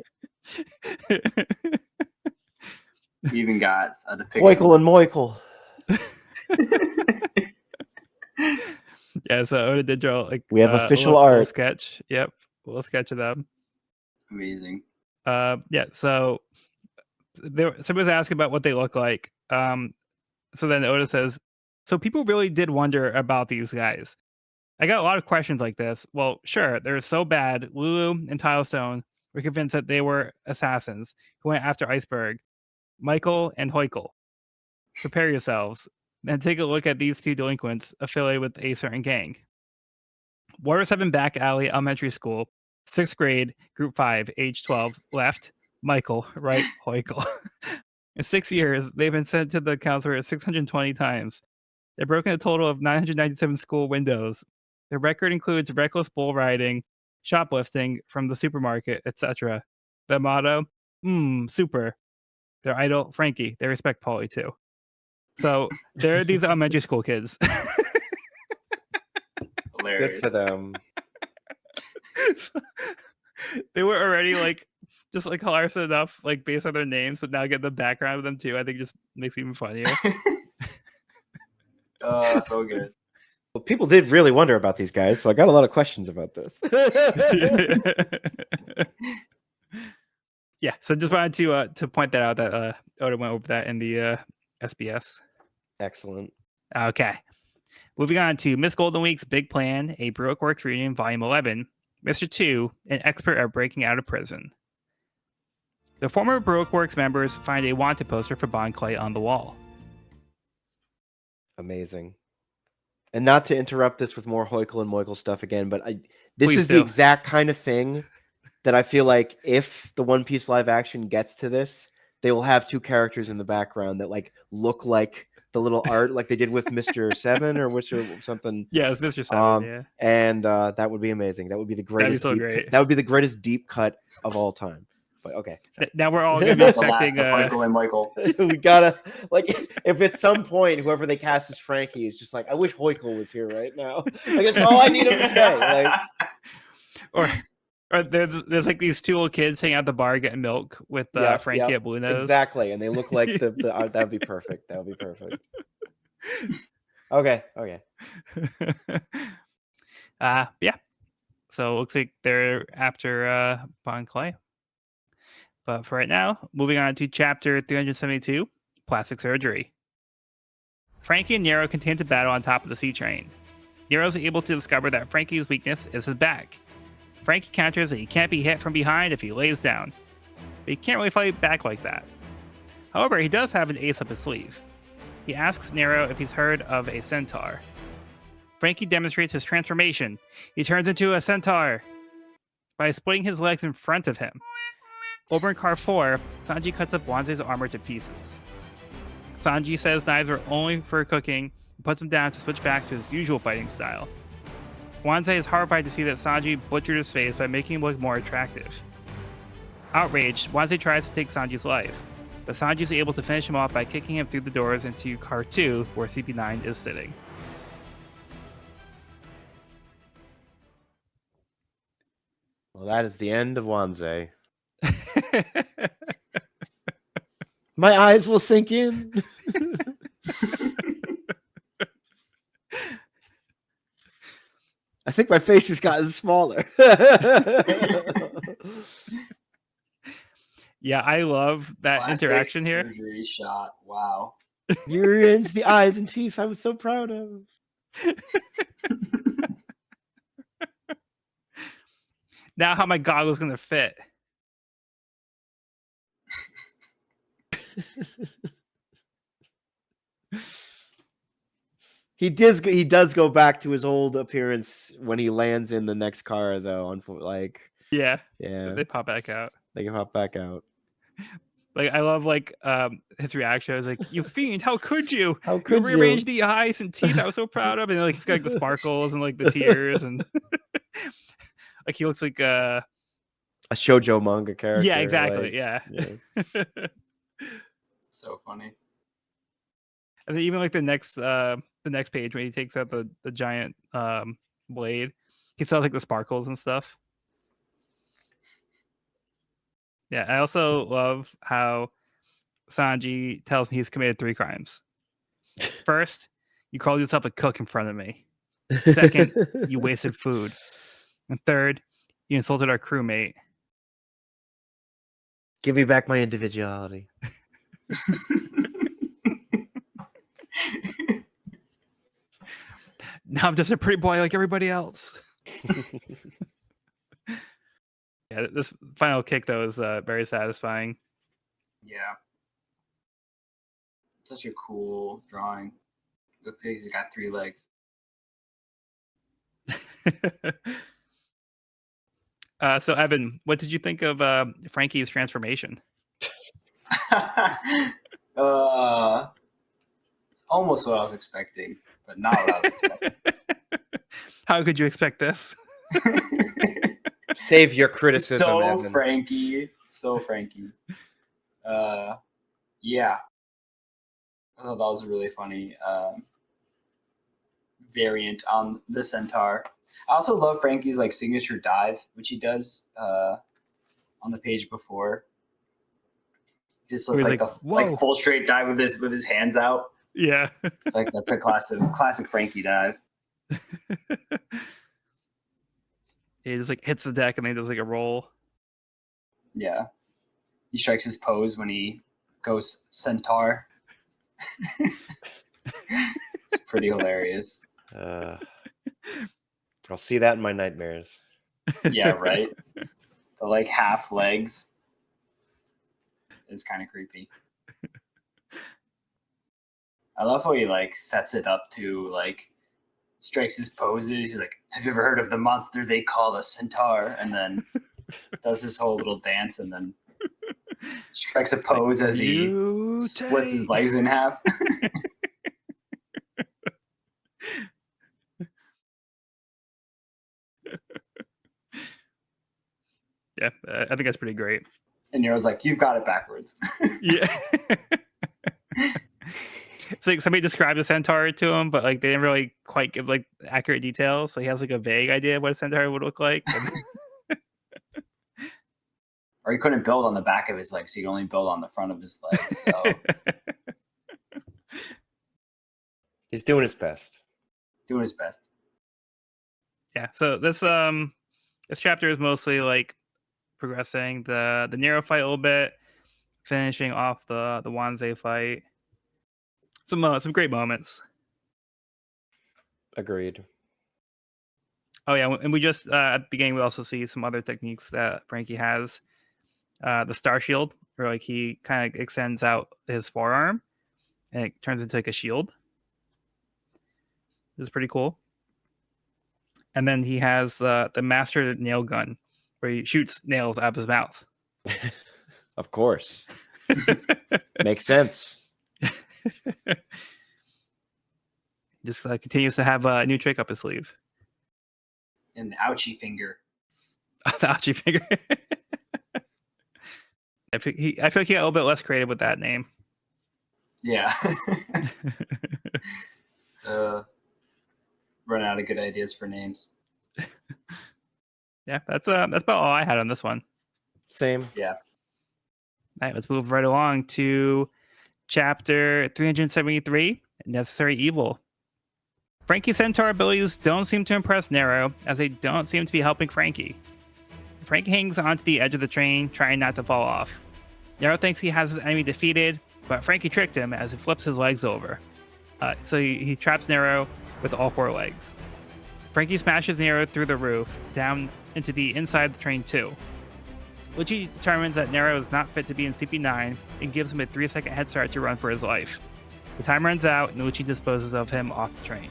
[SPEAKER 3] We even got a depiction.
[SPEAKER 2] Hoikel and Moikel.
[SPEAKER 1] Yeah, so Oda did draw like
[SPEAKER 2] we have official
[SPEAKER 1] little
[SPEAKER 2] art
[SPEAKER 1] sketch. Yep, a little sketch of them.
[SPEAKER 3] Amazing.
[SPEAKER 1] Yeah. So somebody was asking about what they look like. So then Oda says, so people really did wonder about these guys. I got a lot of questions like this. Well, sure, they're so bad. Lulu and Tilestone were convinced that they were assassins who went after Iceberg. Michael and Hoikel, prepare yourselves and take a look at these two delinquents affiliated with a certain gang. Water 7 Back Alley Elementary School, 6th grade, group 5, age 12, left, Michael, right, Hoikel. In 6 years, they've been sent to the counselor 620 times. They've broken a total of 997 school windows. Their record includes reckless bull riding, shoplifting from the supermarket, etc. The motto, super. Their idol, Frankie. They respect Polly too. So they're these elementary school kids.
[SPEAKER 3] Hilarious.
[SPEAKER 2] Good for them.
[SPEAKER 1] They were already like just like hilarious enough, like based on their names, but now get the background of them too. I think just makes it even funnier.
[SPEAKER 3] So good.
[SPEAKER 2] Well, people did really wonder about these guys, so I got a lot of questions about this.
[SPEAKER 1] Yeah, so just wanted to point that out that Oda went over that in the SBS.
[SPEAKER 2] Excellent.
[SPEAKER 1] Okay. Moving on to Miss Golden Week's Big Plan, a Baroque Works reunion, Volume 11. Mr. 2, an expert at breaking out of prison. The former Baroque Works members find a wanted poster for Bon Clay on the wall.
[SPEAKER 2] Amazing. And not to interrupt this with more Hoikel and Moikel stuff again, but this
[SPEAKER 1] Please
[SPEAKER 2] is
[SPEAKER 1] do.
[SPEAKER 2] the exact kind of thing that I feel like if the One Piece live action gets to this, they will have two characters in the background that like look like the little art like they did with Mr. Seven or something.
[SPEAKER 1] Yeah, it's Mr. 7, yeah.
[SPEAKER 2] And that would be amazing. That would be the greatest.
[SPEAKER 1] so great.
[SPEAKER 2] That would be the greatest deep cut of all time. But okay.
[SPEAKER 1] Now we're all going to be
[SPEAKER 3] Not the last
[SPEAKER 1] expecting...
[SPEAKER 3] of Michael and Michael.
[SPEAKER 2] We gotta like if at some point whoever they cast as Frankie is just like, I wish Hoikel was here right now. Like that's all I need him to say. Like
[SPEAKER 1] or there's like these two little kids hanging out at the bar getting milk with Frankie at Blue Nose.
[SPEAKER 2] Exactly, and they look like the that would be perfect. That would be perfect. Okay.
[SPEAKER 1] Yeah. So it looks like they're after Bon Clay. But for right now, moving on to chapter 372, Plastic Surgery. Frankie and Nero continue to battle on top of the sea train. Nero's able to discover that Frankie's weakness is his back. Frankie counters that he can't be hit from behind if he lays down, but he can't really fight back like that. However, he does have an ace up his sleeve. He asks Nero if he's heard of a centaur. Frankie demonstrates his transformation. He turns into a centaur by splitting his legs in front of him. Over in Car 4, Sanji cuts up Wanze's armor to pieces. Sanji says knives are only for cooking and puts him down to switch back to his usual fighting style. Wanze is horrified to see that Sanji butchered his face by making him look more attractive. Outraged, Wanze tries to take Sanji's life, but Sanji is able to finish him off by kicking him through the doors into Car 2, where CP9 is sitting.
[SPEAKER 2] Well, that is the end of Wanze. My eyes will sink in. I think my face has gotten smaller.
[SPEAKER 1] Yeah, I love that
[SPEAKER 3] Plastic
[SPEAKER 1] interaction here.
[SPEAKER 3] surgery shot. Wow.
[SPEAKER 2] You arranged the eyes and teeth I was so proud of.
[SPEAKER 1] Now how my goggle's going to fit.
[SPEAKER 2] He does go back to his old appearance when he lands in the next car, though.
[SPEAKER 1] Yeah,
[SPEAKER 2] yeah,
[SPEAKER 1] they pop back out.
[SPEAKER 2] they can hop back out.
[SPEAKER 1] Like I love his reaction. I was like, "You fiend! How could you?
[SPEAKER 2] How
[SPEAKER 1] You
[SPEAKER 2] could
[SPEAKER 1] rearranged
[SPEAKER 2] you?
[SPEAKER 1] the eyes and teeth I was so proud of." And like he's got like, the sparkles and like the tears and like he looks like
[SPEAKER 2] A shoujo manga character.
[SPEAKER 1] yeah, exactly,
[SPEAKER 2] like,
[SPEAKER 1] yeah.
[SPEAKER 3] So funny.
[SPEAKER 1] And then even like the next page when he takes out the giant blade, he still has like the sparkles and stuff. Yeah, I also love how Sanji tells me he's committed 3 crimes. First, you called yourself a cook in front of me. Second, you wasted food. And third, you insulted our crewmate.
[SPEAKER 2] Give me back my individuality.
[SPEAKER 1] Now I'm just a pretty boy like everybody else. Yeah, this final kick though is very satisfying.
[SPEAKER 3] Yeah. Such a cool drawing. Looks like he's got 3 legs.
[SPEAKER 1] So Evan, what did you think of Frankie's transformation?
[SPEAKER 3] It's almost what I was expecting, but not what I was expecting.
[SPEAKER 1] How could you expect this?
[SPEAKER 2] Save your criticism,
[SPEAKER 3] So
[SPEAKER 2] Evan.
[SPEAKER 3] Frankie. Yeah. I thought that was a really funny variant on the centaur. I also love Frankie's like signature dive, which he does on the page before. Just looks
[SPEAKER 1] Where
[SPEAKER 3] like
[SPEAKER 1] he's
[SPEAKER 3] the
[SPEAKER 1] like,
[SPEAKER 3] like
[SPEAKER 1] "Whoa."
[SPEAKER 3] full straight dive with his hands out.
[SPEAKER 1] Yeah.
[SPEAKER 3] Like that's a classic Frankie dive.
[SPEAKER 1] He just like hits the deck and then does like a roll.
[SPEAKER 3] Yeah. He strikes his pose when he goes centaur. It's pretty hilarious.
[SPEAKER 2] I'll see that in my nightmares.
[SPEAKER 3] Yeah, right. The like half legs is kind of creepy. I love how he like sets it up to like strikes his poses. He's like, "Have you ever heard of the monster they call a centaur?" And then does his whole little dance and then strikes a pose as he splits his legs in half.
[SPEAKER 1] Yeah, I think that's pretty great.
[SPEAKER 3] And Nero's like, "You've got it backwards."
[SPEAKER 1] Yeah. It's like somebody described a centaur to him, but like they didn't really quite give like accurate details. So he has like a vague idea of what a centaur would look like.
[SPEAKER 3] Or he couldn't build on the back of his legs, so he could only build on the front of his legs. So
[SPEAKER 2] He's doing his best.
[SPEAKER 3] doing his best.
[SPEAKER 1] Yeah. So this chapter is mostly like progressing the Nero fight a little bit, finishing off the Wanze fight. Some great moments.
[SPEAKER 2] Agreed.
[SPEAKER 1] Oh yeah, and we just at the beginning we also see some other techniques that Frankie has. The Star Shield, where like he kind of extends out his forearm and it turns into like a shield. This is pretty cool. And then he has the Master Nail Gun, where he shoots nails out of his mouth.
[SPEAKER 2] Of course. Makes sense.
[SPEAKER 1] Just continues to have a new trick up his sleeve.
[SPEAKER 3] And the ouchie finger.
[SPEAKER 1] The ouchie finger. I feel like he got a little bit less creative with that name.
[SPEAKER 3] Yeah. Run out of good ideas for names.
[SPEAKER 1] Yeah, that's about all I had on this one.
[SPEAKER 2] Same.
[SPEAKER 3] Yeah.
[SPEAKER 1] All right, let's move right along to chapter 373, Necessary Evil. Frankie's centaur abilities don't seem to impress Nero, as they don't seem to be helping Frankie. Frankie hangs onto the edge of the train, trying not to fall off. Nero thinks he has his enemy defeated, but Frankie tricked him as he flips his legs over. So he traps Nero with all four legs. Frankie smashes Nero through the roof, down into the inside of the train too. Luigi determines that Nero is not fit to be in CP9 and gives him a 3-second head start to run for his life. The time runs out and Luigi disposes of him off the train.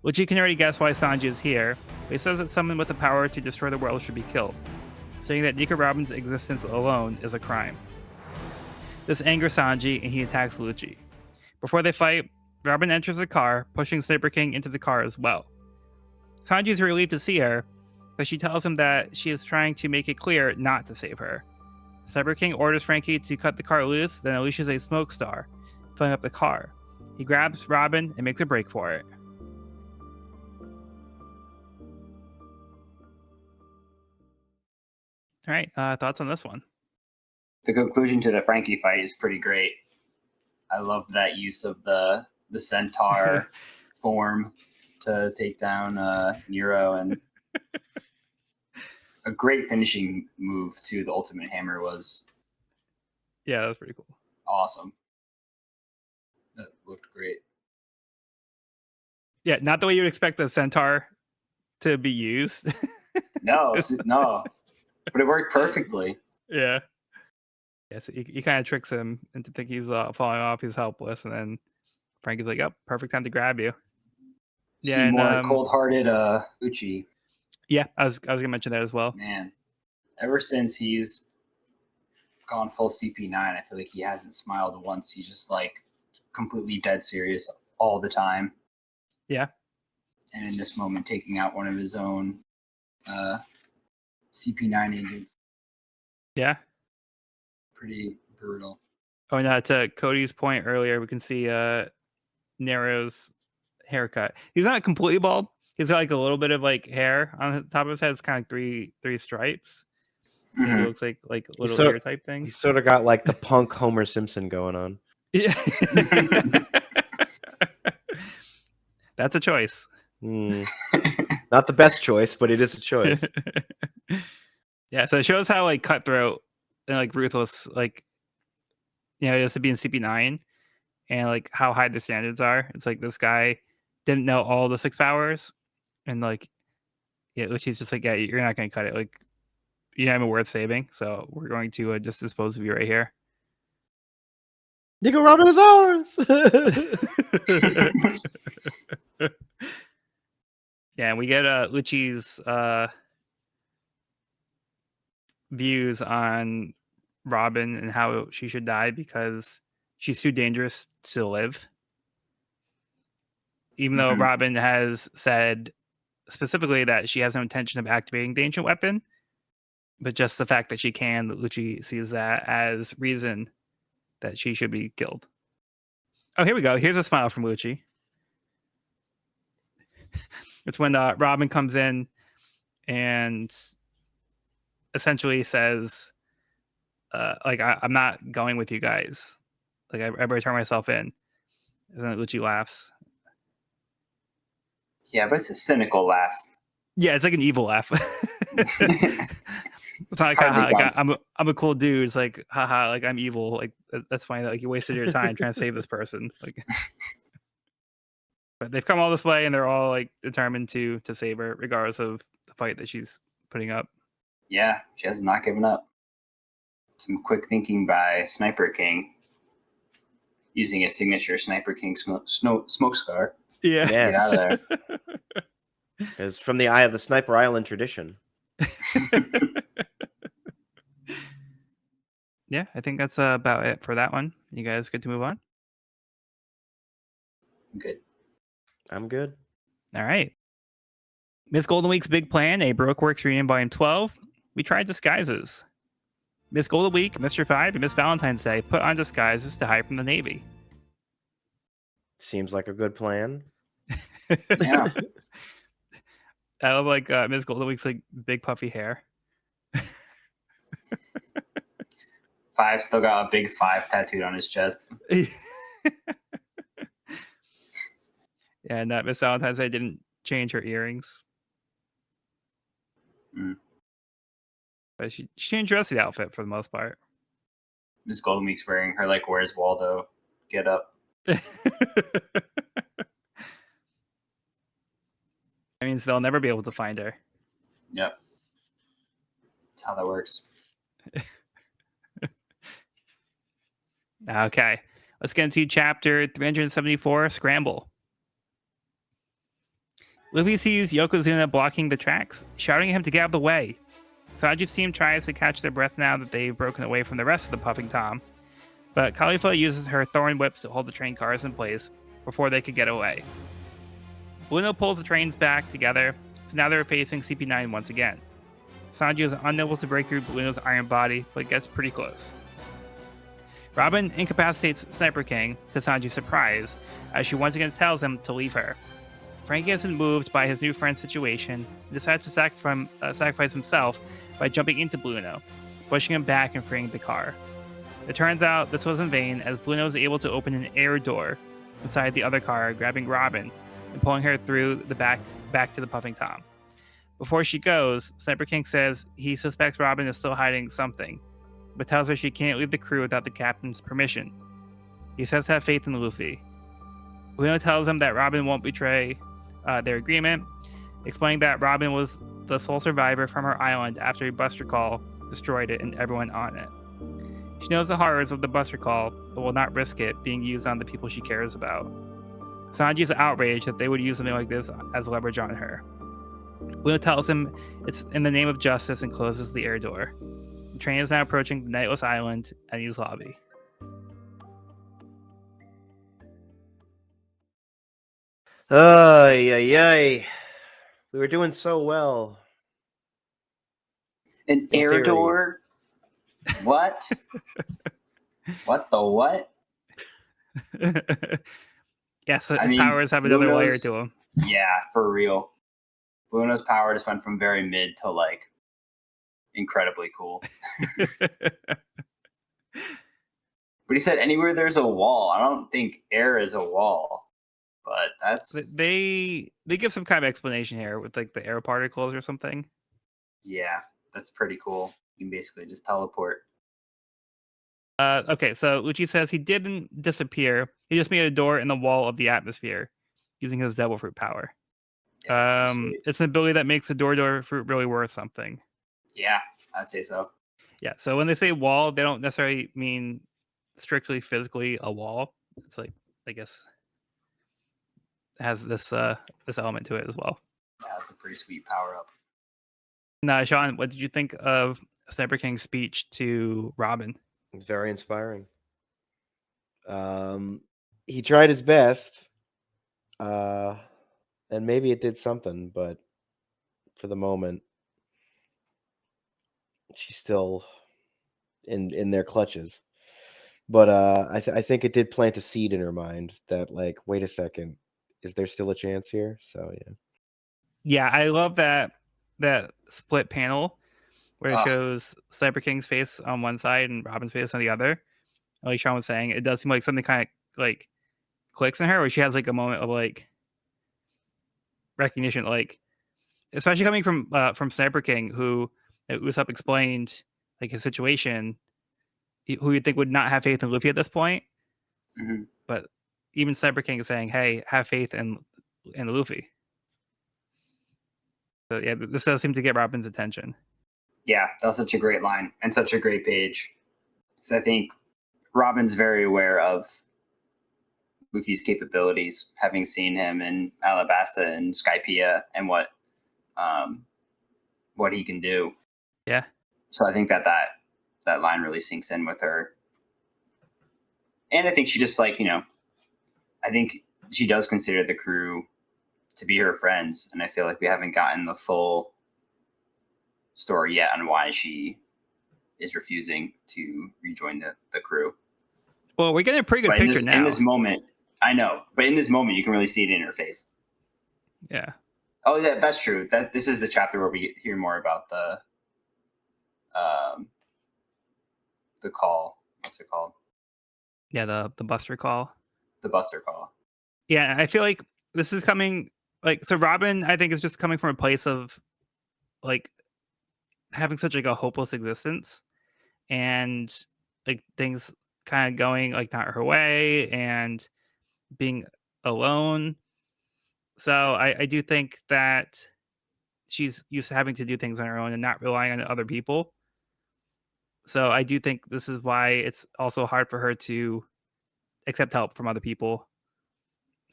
[SPEAKER 1] Luigi can already guess why Sanji is here, but he says that someone with the power to destroy the world should be killed, saying that Nico Robin's existence alone is a crime. This angers Sanji and he attacks Luigi. Before they fight, Robin enters the car, pushing Sniper King into the car as well. Sanji is relieved to see her, but she tells him that she is trying to make it clear not to save her. Sniper King orders Frankie to cut the car loose, then unleashes a smoke star, filling up the car. He grabs Robin and makes a break for it. All right, thoughts on this one?
[SPEAKER 3] The conclusion to the Frankie fight is pretty great. I love that use of the centaur form to take down Nero, and a great finishing move to the Ultimate Hammer was
[SPEAKER 1] Yeah, that was pretty cool.
[SPEAKER 3] awesome. That looked great.
[SPEAKER 1] Yeah, not the way you would expect the centaur to be used.
[SPEAKER 3] No, but it worked perfectly.
[SPEAKER 1] Yeah. Yeah, so he kind of tricks him into thinking he's falling off, he's helpless, and then Frankie's like, "Yep, perfect time to grab you." Yeah,
[SPEAKER 3] See
[SPEAKER 1] and,
[SPEAKER 3] more cold-hearted Uchi.
[SPEAKER 1] Yeah, I was gonna mention that as well.
[SPEAKER 3] Man, ever since he's gone full CP9, I feel like he hasn't smiled once. He's just like completely dead serious all the time.
[SPEAKER 1] Yeah.
[SPEAKER 3] And in this moment, taking out one of his own CP9 agents.
[SPEAKER 1] Yeah.
[SPEAKER 3] Pretty brutal.
[SPEAKER 1] Oh, and to Cody's point earlier, we can see Nero's haircut. He's not completely bald. He's got like a little bit of like hair on the top of his head. It's kind of three stripes. He
[SPEAKER 3] Mhm.
[SPEAKER 1] looks like little
[SPEAKER 2] so-
[SPEAKER 1] ear type thing.
[SPEAKER 2] He's sort of got like the punk Homer Simpson going on.
[SPEAKER 1] Yeah. That's a choice.
[SPEAKER 2] Hmm. Not the best choice, but it is a choice.
[SPEAKER 1] Yeah, so it shows how like cutthroat and like ruthless, like, you know, it is to be in CP9, and like how high the standards are. It's like this guy didn't know all the 6 powers, and like, yeah, which he's just like, yeah, you're not going to cut it. Like, you're not even worth saving, so we're going to just dispose of you right here.
[SPEAKER 2] Nigga Robin is ours.
[SPEAKER 1] Yeah, and we get Uchi's views on Robin and how she should die because she's too dangerous to live. Even though
[SPEAKER 3] Mhm.
[SPEAKER 1] Robin has said specifically that she has no intention of activating the ancient weapon, but just the fact that she can, Uchi sees that as reason that she should be killed. Oh, here we go. Here's a smile from Uchi. It's when Robin comes in and essentially says, like, I'm not going with you guys. Like, I better turn myself in. And then Uchi laughs.
[SPEAKER 3] Yeah, but it's a cynical laugh.
[SPEAKER 1] Yeah, it's like an evil laugh. It's not like,
[SPEAKER 3] Hardly
[SPEAKER 1] haha, like
[SPEAKER 3] bounce.
[SPEAKER 1] I'm a cool dude. It's like, haha, like I'm evil. Like that's funny. Like you wasted your time trying to save this person. Like, but they've come all this way and they're all like determined to save her, regardless of the fight that she's putting up.
[SPEAKER 3] Yeah, she has not given up. Some quick thinking by Sniper King, using a signature Sniper King smoke scar.
[SPEAKER 1] Yeah.
[SPEAKER 3] Get out of there.
[SPEAKER 2] It's from the Eye of the Sniper Island tradition.
[SPEAKER 1] Yeah, I think that's about it for that one. You guys good to move on?
[SPEAKER 3] Good.
[SPEAKER 2] I'm good.
[SPEAKER 1] All right. Miss Golden Week's big plan, a Baroque Works reunion volume 12. We tried disguises. Miss Golden Week, Mr. 5, and Miss Valentine's Day put on disguises to hide from the Navy.
[SPEAKER 2] Seems like a good plan.
[SPEAKER 3] Yeah.
[SPEAKER 1] I love like Miss Golden Week's like big puffy hair.
[SPEAKER 3] 5 still got a big 5 tattooed on his chest.
[SPEAKER 1] Yeah, and Miss Valentine's Day didn't change her earrings.
[SPEAKER 3] Mm.
[SPEAKER 1] But she changed the rest of the outfit for the most part.
[SPEAKER 3] Miss Golden Week's wearing her like Where's Waldo get up.
[SPEAKER 1] That means they'll never be able to find her.
[SPEAKER 3] Yep. That's how that works.
[SPEAKER 1] Okay, let's get into chapter 374, Scramble. Luffy sees Yokozuna blocking the tracks, shouting at him to get out of the way. Sanji's team tries to catch their breath now that they've broken away from the rest of the Puffing Tom, but Khalifa uses her thorn whips to hold the train cars in place before they could get away. Bluno pulls the trains back together, so now they're facing CP9 once again. Sanji is unable to break through Bluno's iron body, but gets pretty close. Robin incapacitates Sniper King, to Sanji's surprise, as she once again tells him to leave her. Frankie has been moved by his new friend's situation and decides to sacrifice himself by jumping into Bluno, pushing him back and freeing the car. It turns out this was in vain, as Bluno is able to open an air door inside the other car, grabbing Robin and pulling her through the back to the Puffing Tom. Before she goes, Sniper King says he suspects Robin is still hiding something, but tells her she can't leave the crew without the captain's permission. He says to have faith in Luffy. Bluno tells him that Robin won't betray their agreement, explaining that Robin was the sole survivor from her island after a Buster Call destroyed it and everyone on it. She knows the horrors of the Buster Call, but will not risk it being used on the people she cares about. Sanji is outraged that they would use something like this as leverage on her. Bluno tells him it's in the name of justice and closes the air door. The train is now approaching the Nightless Island and Enies lobby.
[SPEAKER 2] Ay. We were doing so well.
[SPEAKER 3] An
[SPEAKER 2] In
[SPEAKER 3] air
[SPEAKER 2] theory.
[SPEAKER 3] door? What? What the what?
[SPEAKER 1] Yeah, so
[SPEAKER 3] I
[SPEAKER 1] his
[SPEAKER 3] mean,
[SPEAKER 1] powers have another layer
[SPEAKER 3] Bluno's-
[SPEAKER 1] to him.
[SPEAKER 3] Yeah, for real. Bruno's power just went from very mid to like incredibly cool. But he said anywhere there's a wall. I don't think air is a wall, but that's
[SPEAKER 1] they give some kind of explanation here with like the air particles or something.
[SPEAKER 3] yeah, that's pretty cool. You can basically just teleport.
[SPEAKER 1] Okay, so Lucci says he didn't disappear. He just made a door in the wall of the atmosphere using his devil fruit power.
[SPEAKER 3] Yeah, that's pretty sweet.
[SPEAKER 1] It's an ability that makes the door fruit really worth something.
[SPEAKER 3] Yeah, I'd say so.
[SPEAKER 1] Yeah, so when they say wall, they don't necessarily mean strictly physically a wall. It's like, I guess, it has this element to it as well.
[SPEAKER 3] Yeah, that's a pretty sweet power up.
[SPEAKER 1] Now, Sean, what did you think of Sniper King's speech to Robin?
[SPEAKER 2] Very inspiring. He tried his best, and maybe it did something, but for the moment, she's still in their clutches. But I think it did plant a seed in her mind that, like, wait a second, is there still a chance here? So yeah.
[SPEAKER 1] Yeah, I love that split panel where it shows Sniper King's face on one side and Robin's face on the other. Like Sean was saying, it does seem like something kind of like clicks in her, where she has like a moment of like recognition, like especially coming from Sniper King, who Usopp explained like his situation, who you'd think would not have faith in Luffy at this point.
[SPEAKER 3] Mm-hmm.
[SPEAKER 1] But even Sniper King is saying, "Hey, have faith in Luffy." So yeah, this does seem to get Robin's attention.
[SPEAKER 3] Yeah, that was such a great line and such a great page. So I think Robin's very aware of Luffy's capabilities, having seen him in Alabasta and Skypiea and what he can do.
[SPEAKER 1] Yeah.
[SPEAKER 3] So I think that line really sinks in with her. And I think she just like, I think she does consider the crew to be her friends. And I feel like we haven't gotten the full story yet on why she is refusing to rejoin the crew.
[SPEAKER 1] Well, we're getting a pretty good picture now.
[SPEAKER 3] In this moment, I know, but in this moment, you can really see it in her face.
[SPEAKER 1] Yeah.
[SPEAKER 3] Oh, yeah, that's true. This is the chapter where we hear more about the call. What's it called?
[SPEAKER 1] Yeah, the Buster call.
[SPEAKER 3] The Buster call.
[SPEAKER 1] Yeah, I feel like this is coming like, so Robin, I think, is just coming from a place of like having such like a hopeless existence and like things kind of going like not her way and being alone. So I do think that she's used to having to do things on her own and not relying on other people. So I do think this is why it's also hard for her to accept help from other people.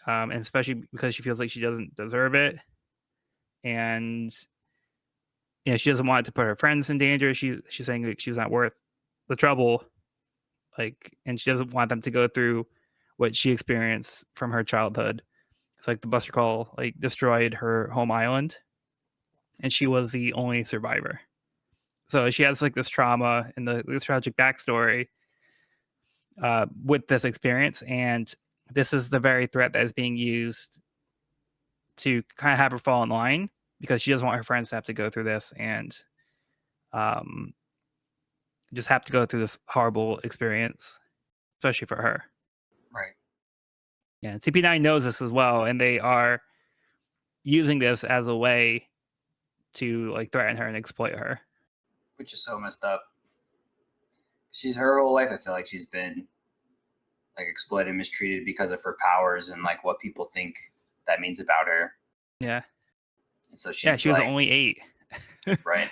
[SPEAKER 1] And especially because she feels like she doesn't deserve it. And she doesn't want to put her friends in danger. She's saying like she's not worth the trouble. Like, and she doesn't want them to go through what she experienced from her childhood. It's like the Buster Call like destroyed her home island, and she was the only survivor. So she has like this trauma and this tragic backstory with this experience, and this is the very threat that is being used to kind of have her fall in line because she doesn't want her friends to have to go through this and just have to go through this horrible experience, especially for her.
[SPEAKER 3] Right.
[SPEAKER 1] Yeah, and CP9 knows this as well, and they are using this as a way to like threaten her and exploit her.
[SPEAKER 3] Which is so messed up. Her whole life, I feel like she's been like exploited, mistreated because of her powers and like what people think that means about her.
[SPEAKER 1] Yeah.
[SPEAKER 3] And so she was
[SPEAKER 1] only 8.
[SPEAKER 3] Right.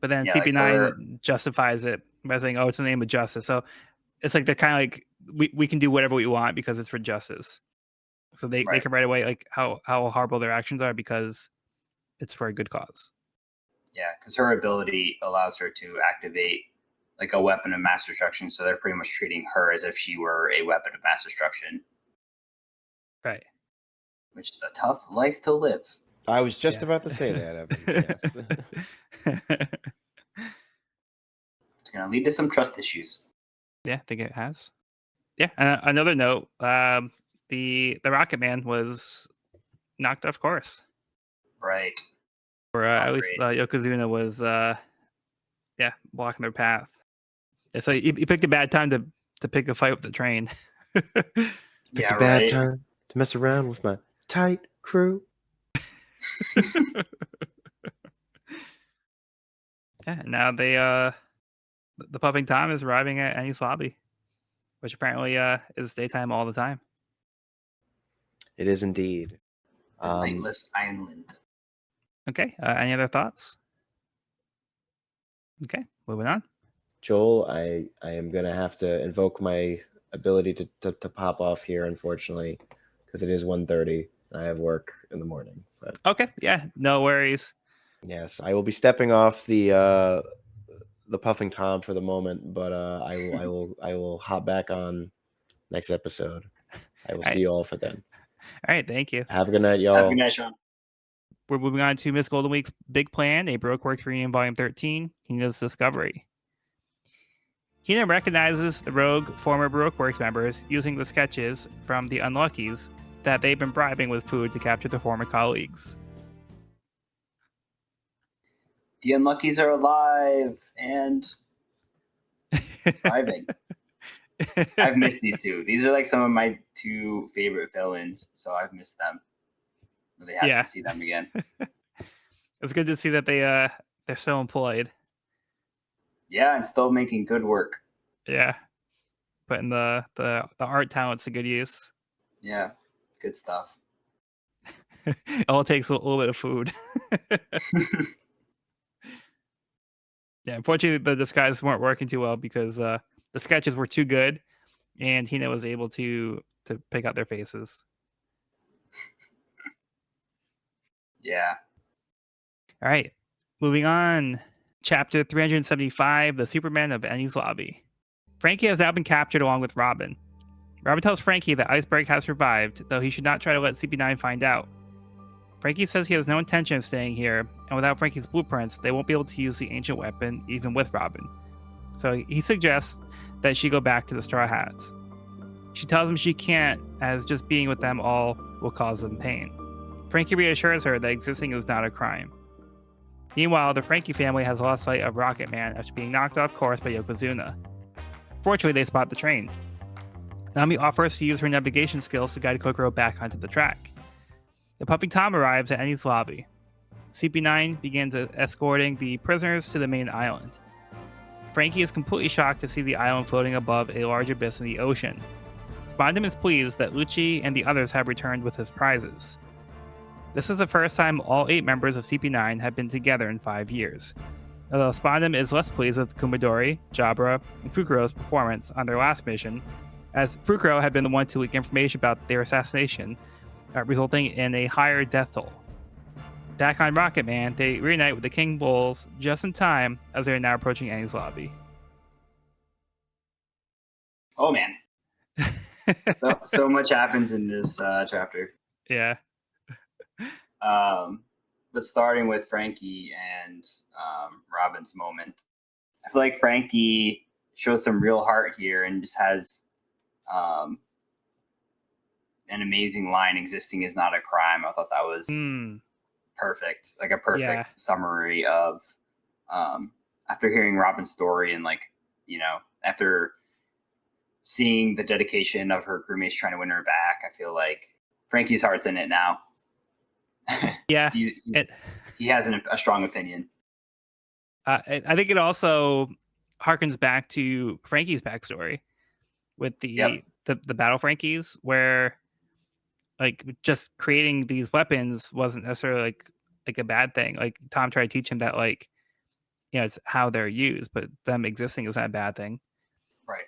[SPEAKER 1] But then CP9 justifies it by saying, "Oh, it's the name of justice." So it's like they're kind of like we can do whatever we want because it's for justice. So they can right away like how horrible their actions are because it's for a good cause.
[SPEAKER 3] Yeah, because her ability allows her to activate like a weapon of mass destruction. So they're pretty much treating her as if she were a weapon of mass destruction.
[SPEAKER 1] Right.
[SPEAKER 3] Which is a tough life to live.
[SPEAKER 2] I was just about to say that, Evan. Yes.
[SPEAKER 3] It's going to lead to some trust issues.
[SPEAKER 1] Yeah, I think it has. Yeah. Another note, the Rocket Man was knocked off course.
[SPEAKER 3] Right.
[SPEAKER 1] Or at least
[SPEAKER 3] Great.
[SPEAKER 1] Yokozuna was blocking their path. Yeah, so you picked a bad time to pick a fight with the train.
[SPEAKER 2] Picked
[SPEAKER 3] Yeah,
[SPEAKER 2] a bad
[SPEAKER 3] right.
[SPEAKER 2] time to mess around with my tight crew.
[SPEAKER 1] Yeah, now the puffing Tom is arriving at Enies lobby, which apparently is daytime all the time.
[SPEAKER 2] It is indeed.
[SPEAKER 3] The Lightless Island.
[SPEAKER 1] Okay, any other thoughts? Okay, moving on.
[SPEAKER 2] Joel, I am gonna have to invoke my ability to pop off here, unfortunately, because it is 1:30 and I have work in the morning. But
[SPEAKER 1] Okay, yeah, no worries.
[SPEAKER 2] yes, I will be stepping off the puffing Tom for the moment, but I will hop back on next episode. I will see you all for then.
[SPEAKER 1] All right, thank you.
[SPEAKER 2] Have a good night, y'all.
[SPEAKER 3] Have a good night, Sean.
[SPEAKER 1] We're moving on to Miss Golden Week's Big Plan, a Baroque Works reunion, Volume 13, Hina's Discovery. Hina recognizes the rogue former Baroque Works members using the sketches from the Unluckies that they've been bribing with food to capture their former colleagues.
[SPEAKER 3] The Unluckies are alive and thriving. I've missed these two. These are like some of my two favorite villains, so I've missed them. Really happy
[SPEAKER 1] Yeah.
[SPEAKER 3] to see them again.
[SPEAKER 1] It's good to see that they're still employed.
[SPEAKER 3] Yeah, and still making good work.
[SPEAKER 1] Yeah, putting the art talents to good use.
[SPEAKER 3] Yeah, good stuff.
[SPEAKER 1] It all takes a little bit of food. Yeah, unfortunately, the disguises weren't working too well because the sketches were too good, and Hina was able to pick out their faces.
[SPEAKER 3] Yeah.
[SPEAKER 1] All right, moving on. Chapter 375, The Supermen of Enies Lobby. Frankie has now been captured along with Robin. Robin tells Frankie that Iceberg has survived, though he should not try to let CP9 find out. Frankie says he has no intention of staying here, and without Frankie's blueprints, they won't be able to use the ancient weapon even with Robin. So he suggests that she go back to the Straw Hats. She tells him she can't, as just being with them all will cause them pain. Frankie reassures her that existing is not a crime. Meanwhile, the Frankie family has lost sight of Rocket Man after being knocked off course by Yokozuna. Fortunately, they spot the train. Nami offers to use her navigation skills to guide Kokoro back onto the track. The puppy Tom arrives at Enies lobby. CP9 begins escorting the prisoners to the main island. Frankie is completely shocked to see the island floating above a large abyss in the ocean. Spondum is pleased that Lucci and the others have returned with his prizes. This is the first time all 8 members of CP9 have been together in 5 years. Although Spondum is less pleased with Kumadori, Jabra, and Fukuro's performance on their last mission, as Fukuro had been the one to leak information about their assassination, resulting in a higher death toll. Back on Rocket Man, they reunite with the King Bulls just in time as they are now approaching Enies lobby.
[SPEAKER 3] Oh man, so much happens in this chapter.
[SPEAKER 1] Yeah.
[SPEAKER 3] But starting with Frankie and Robin's moment, I feel like Frankie shows some real heart here and just has an amazing line. Existing is not a crime. I thought that was perfect, like a perfect summary of after hearing Robin's story and after seeing the dedication of her crewmates trying to win her back. I feel like Frankie's heart's in it now.
[SPEAKER 1] Yeah,
[SPEAKER 3] he has a strong opinion.
[SPEAKER 1] I think it also harkens back to Frankie's backstory with the battle Frankies, where like just creating these weapons wasn't necessarily like a bad thing. Like Tom tried to teach him that it's how they're used, but them existing is not a bad thing.
[SPEAKER 3] Right.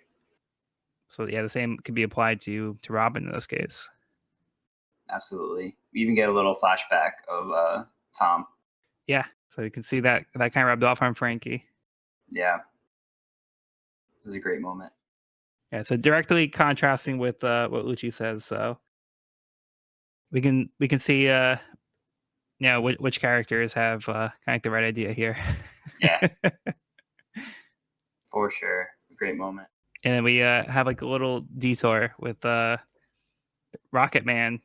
[SPEAKER 1] So yeah, the same could be applied to Robin in this case.
[SPEAKER 3] Absolutely. We even get a little flashback of Tom.
[SPEAKER 1] Yeah, so you can see that kind of rubbed off on Frankie.
[SPEAKER 3] Yeah. It was a great moment.
[SPEAKER 1] Yeah, so directly contrasting with what Lucci says, so we can see which characters have kind of the right idea here.
[SPEAKER 3] Yeah. For sure. Great moment.
[SPEAKER 1] And then we have like a little detour with Rocket Man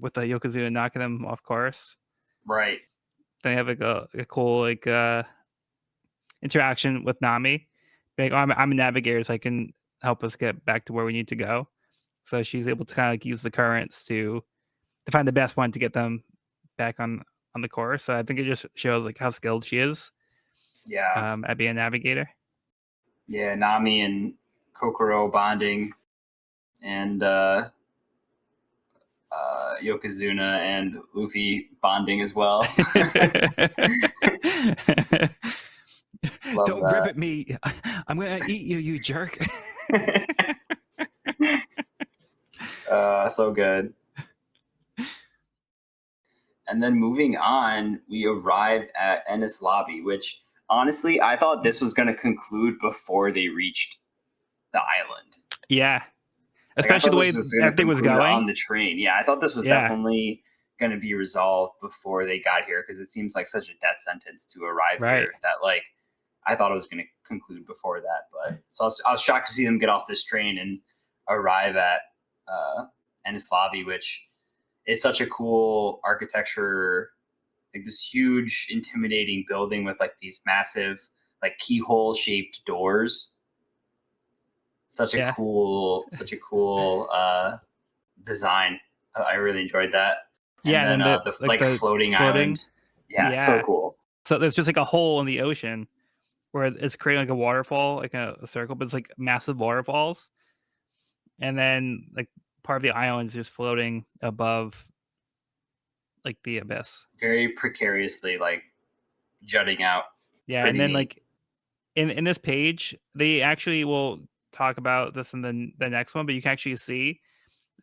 [SPEAKER 1] with Yokozuna knocking them off course.
[SPEAKER 3] Right.
[SPEAKER 1] Then they have like a cool like interaction with Nami. Like, oh, I'm a navigator, so I can help us get back to where we need to go. So she's able to kind of like use the currents to find the best one to get them back on the course. So I think it just shows like how skilled she is
[SPEAKER 3] Yeah.
[SPEAKER 1] at being a navigator.
[SPEAKER 3] Yeah. Nami and Kokoro bonding, and Yokozuna and Luffy bonding as well. Love
[SPEAKER 1] Don't rip at me. I'm gonna eat you, you jerk.
[SPEAKER 3] So good. And then moving on, we arrive at Enies Lobby, which honestly, I thought this was going to conclude before they reached the island.
[SPEAKER 1] Yeah.
[SPEAKER 3] Like, I
[SPEAKER 1] Especially
[SPEAKER 3] thought
[SPEAKER 1] the way
[SPEAKER 3] this was gonna
[SPEAKER 1] everything was
[SPEAKER 3] conclude
[SPEAKER 1] going.
[SPEAKER 3] on the train. Yeah, I thought this was
[SPEAKER 1] Yeah.
[SPEAKER 3] definitely going to be resolved before they got here, because it seems like such a death sentence to arrive
[SPEAKER 1] Right.
[SPEAKER 3] here that, like, I thought it was going to conclude before that. But so I was shocked to see them get off this train and arrive at Enies Lobby, which is such a cool architecture, like this huge, intimidating building with like these massive, like keyhole shaped doors. Such a cool design. I really enjoyed that. And
[SPEAKER 1] yeah,
[SPEAKER 3] then
[SPEAKER 1] and
[SPEAKER 3] the like floating island. Yeah, so cool.
[SPEAKER 1] So there's just like a hole in the ocean where it's creating like a waterfall, like a circle, but it's like massive waterfalls. And then like part of the island is just floating above like the abyss.
[SPEAKER 3] Very precariously like jutting out.
[SPEAKER 1] Yeah,
[SPEAKER 3] Pretty
[SPEAKER 1] and then
[SPEAKER 3] neat.
[SPEAKER 1] like in this page, they actually will talk about this in the next one, but you can actually see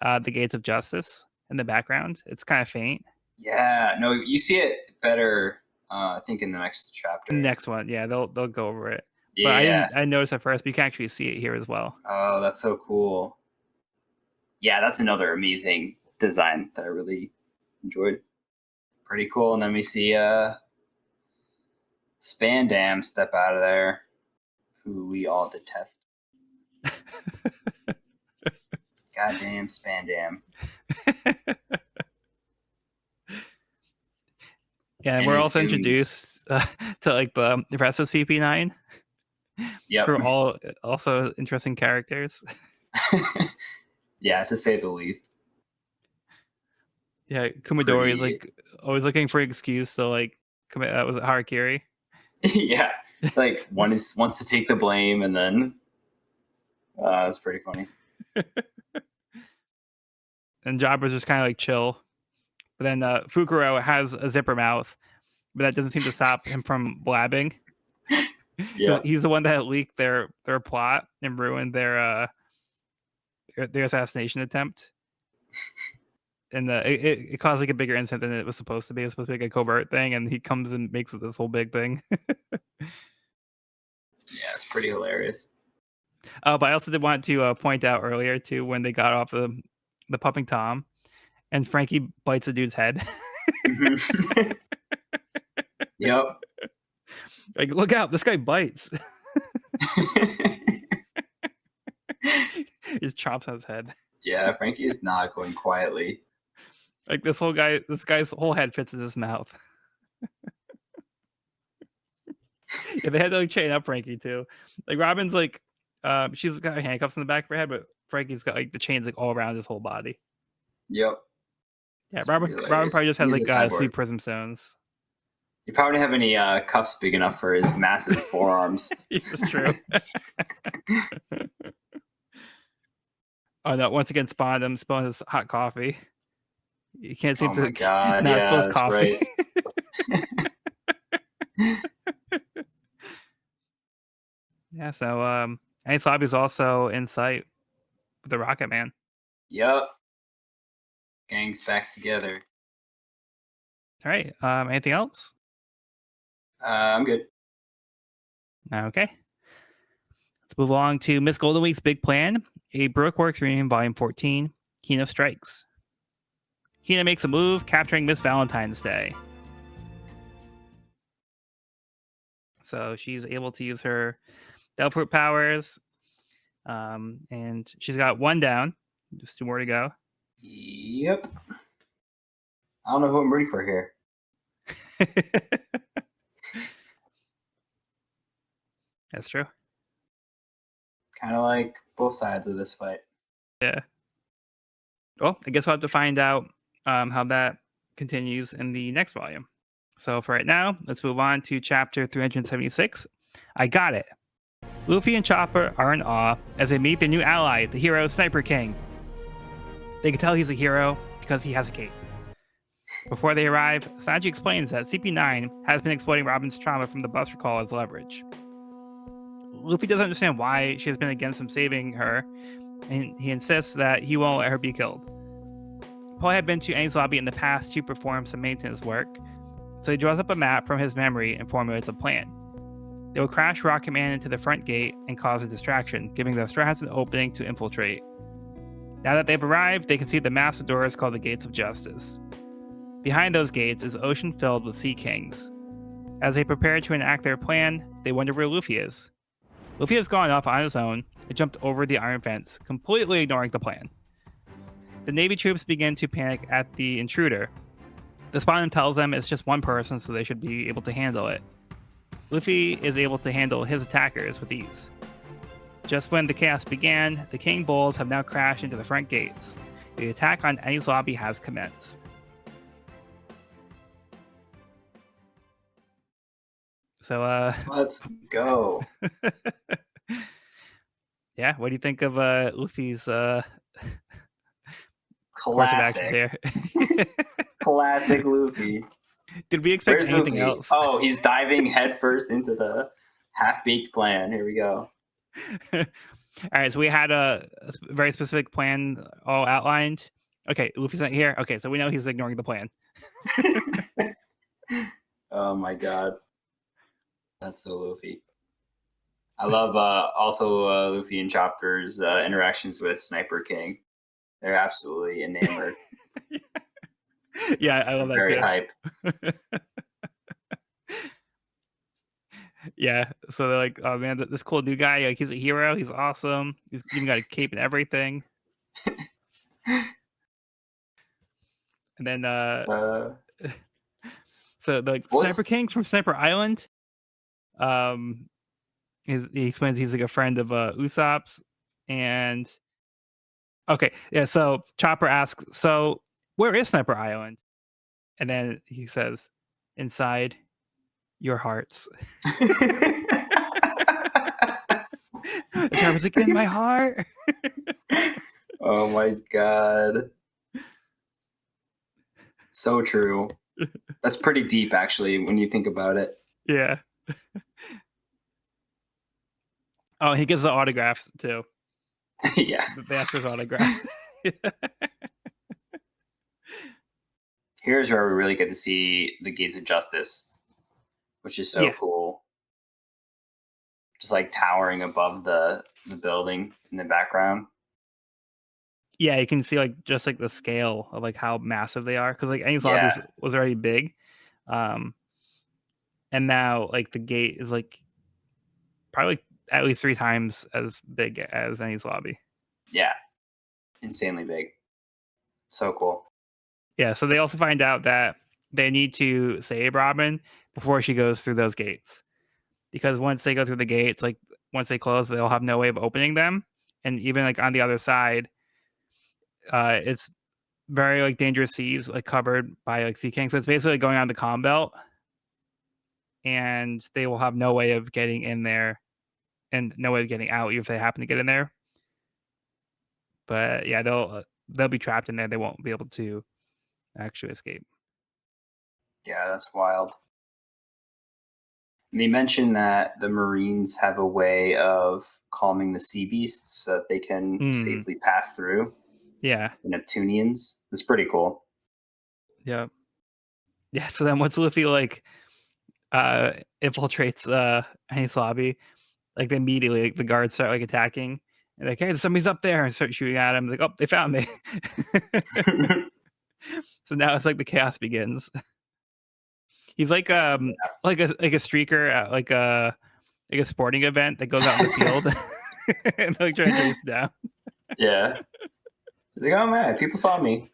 [SPEAKER 1] the gates of justice in the background. It's kind of faint.
[SPEAKER 3] Yeah, no, you see it better. I think in the next chapter.
[SPEAKER 1] In the next one, yeah, they'll go over it.
[SPEAKER 3] Yeah.
[SPEAKER 1] But I noticed at first, but you can actually see it here as well.
[SPEAKER 3] Oh, that's so cool. Yeah, that's another amazing design that I really enjoyed. Pretty cool. And then we see Spandam step out of there, who we all detest. Goddamn Spandam.
[SPEAKER 1] Yeah, and we're also introduced to like the rest of CP9.
[SPEAKER 3] Yep.
[SPEAKER 1] Who are all also interesting characters.
[SPEAKER 3] Yeah, to say the least.
[SPEAKER 1] Yeah, Kumadori is like always looking for an excuse to like commit. Was it Harakiri?
[SPEAKER 3] Yeah, like wants to take the blame, and then it's pretty funny.
[SPEAKER 1] And Jabba's just kind of like chill, but then Fukuro has a zipper mouth, but that doesn't seem to stop him from blabbing.
[SPEAKER 3] Yeah,
[SPEAKER 1] he's the one that leaked their plot and ruined their assassination attempt. And it caused like a bigger incident than it was supposed to be. It was supposed to be like a covert thing, and he comes and makes it this whole big thing.
[SPEAKER 3] Yeah, it's pretty hilarious.
[SPEAKER 1] But I also did want to point out earlier too, when they got off the pumping Tom, and Frankie bites a dude's head.
[SPEAKER 3] Yep.
[SPEAKER 1] Like, look out! This guy bites. He just chops on his head.
[SPEAKER 3] Yeah, Frankie is not going quietly.
[SPEAKER 1] Like this guy's whole head fits in his mouth. Yeah, they had to like chain up Frankie too. Like Robin's like, she's got handcuffs in the back of her head, but Frankie's got like the chains like all around his whole body.
[SPEAKER 3] Yep.
[SPEAKER 1] Yeah, Robin probably just has like 3 prism stones.
[SPEAKER 3] You probably don't have any cuffs big enough for his massive forearms.
[SPEAKER 1] That's true. Oh no! Once again, I'm spilling his hot coffee. You can't seem to
[SPEAKER 3] God,
[SPEAKER 1] not
[SPEAKER 3] yeah,
[SPEAKER 1] spill coffee.
[SPEAKER 3] Right.
[SPEAKER 1] Yeah, so Enies Lobby is also in sight with the Rocket Man.
[SPEAKER 3] Yep. Gang's back together.
[SPEAKER 1] All right. Anything else?
[SPEAKER 3] I'm good.
[SPEAKER 1] Okay. Let's move along to Miss Golden Week's big plan. A Baroque Works reunion, volume 14. Hina strikes. Hina makes a move, capturing Miss Valentine's Day. So she's able to use her Delphoot powers. And she's got 1 down. Just 2 more to go.
[SPEAKER 3] Yep. I don't know who I'm rooting for here.
[SPEAKER 1] That's true.
[SPEAKER 3] Kind of like both sides of this fight.
[SPEAKER 1] Yeah. Well, I guess we'll have to find out how that continues in the next volume. So for right now, let's move on to chapter 376. I got it. Luffy and Chopper are in awe as they meet their new ally, the hero Sniper King. They can tell he's a hero because he has a cape. Before they arrive, Sanji explains that CP9 has been exploiting Robin's trauma from the bus recall as leverage. Luffy doesn't understand why she has been against him saving her, and he insists that he won't let her be killed. Paul had been to Enies lobby in the past to perform some maintenance work, so he draws up a map from his memory and formulates a plan. They will crash Rocket Man into the front gate and cause a distraction, giving the Straw Hats an opening to infiltrate. Now that they've arrived, they can see the massive doors called the Gates of Justice. Behind those gates is ocean filled with Sea Kings. As they prepare to enact their plan, they wonder where Luffy is. Luffy has gone off on his own and jumped over the iron fence, completely ignoring the plan. The Navy troops begin to panic at the intruder. Despondent tells them it's just one person, so they should be able to handle it. Luffy is able to handle his attackers with ease. Just when the chaos began, the King Bulls have now crashed into the front gates. The attack on Enies lobby has commenced. So,
[SPEAKER 3] Let's go.
[SPEAKER 1] yeah, what do you think of Luffy's course of action
[SPEAKER 3] Classic.
[SPEAKER 1] here?
[SPEAKER 3] Classic Luffy.
[SPEAKER 1] Did we expect
[SPEAKER 3] Where's
[SPEAKER 1] anything
[SPEAKER 3] Luffy?
[SPEAKER 1] else?
[SPEAKER 3] Oh, he's diving headfirst into the half-baked plan. Here we go.
[SPEAKER 1] All right, so we had a very specific plan all outlined. Okay, Luffy's not here. Okay, so we know he's ignoring the plan.
[SPEAKER 3] Oh my god. That's so Luffy. I love also Luffy and Chopper's interactions with Sniper King. They're absolutely enamored.
[SPEAKER 1] Yeah, I love that
[SPEAKER 3] Very
[SPEAKER 1] too.
[SPEAKER 3] hype.
[SPEAKER 1] Yeah, so they're like, oh man, this cool new guy, like he's a hero, he's awesome, he's even got a cape and everything. And then so the Sniper King from Sniper Island, he explains he's like a friend of Usopp's, and okay, yeah, so Chopper asks, so where is Sniper Island? And then he says, inside your hearts. Chopper's like, in my heart.
[SPEAKER 3] Oh my god. So true. That's pretty deep, actually, when you think about it.
[SPEAKER 1] Yeah. Oh, he gives the autographs too.
[SPEAKER 3] Yeah.
[SPEAKER 1] They ask for his autograph.
[SPEAKER 3] Here's where we really get to see the Gates of Justice, which is so cool. Just like towering above the building in the background.
[SPEAKER 1] Yeah, you can see like just like the scale of like how massive they are, because like Enies lobby was already big, and now like the gate is like probably at least 3 times as big as Enies lobby.
[SPEAKER 3] Yeah, insanely big. So cool.
[SPEAKER 1] Yeah, so they also find out that they need to save Robin before she goes through those gates, because once they go through the gates, like once they close, they'll have no way of opening them, and even like on the other side, it's very like dangerous seas, like covered by like Sea King. So it's basically going on the Calm Belt, and they will have no way of getting in there, and no way of getting out if they happen to get in there. But yeah, they'll be trapped in there. They won't be able to actually escape.
[SPEAKER 3] Yeah, that's wild. And they mentioned that the Marines have a way of calming the sea beasts so that they can safely pass through.
[SPEAKER 1] Yeah.
[SPEAKER 3] The Neptunians. It's pretty cool.
[SPEAKER 1] Yeah. Yeah, so then once Luffy like infiltrates Enies lobby, like immediately like, the guards start like attacking, and like, hey, somebody's up there, and start shooting at him. Like, oh, they found me. So now it's like the chaos begins. He's like a streaker at like a sporting event that goes out in the field and like trying to chase down.
[SPEAKER 3] Yeah. He's like, oh man, people saw me.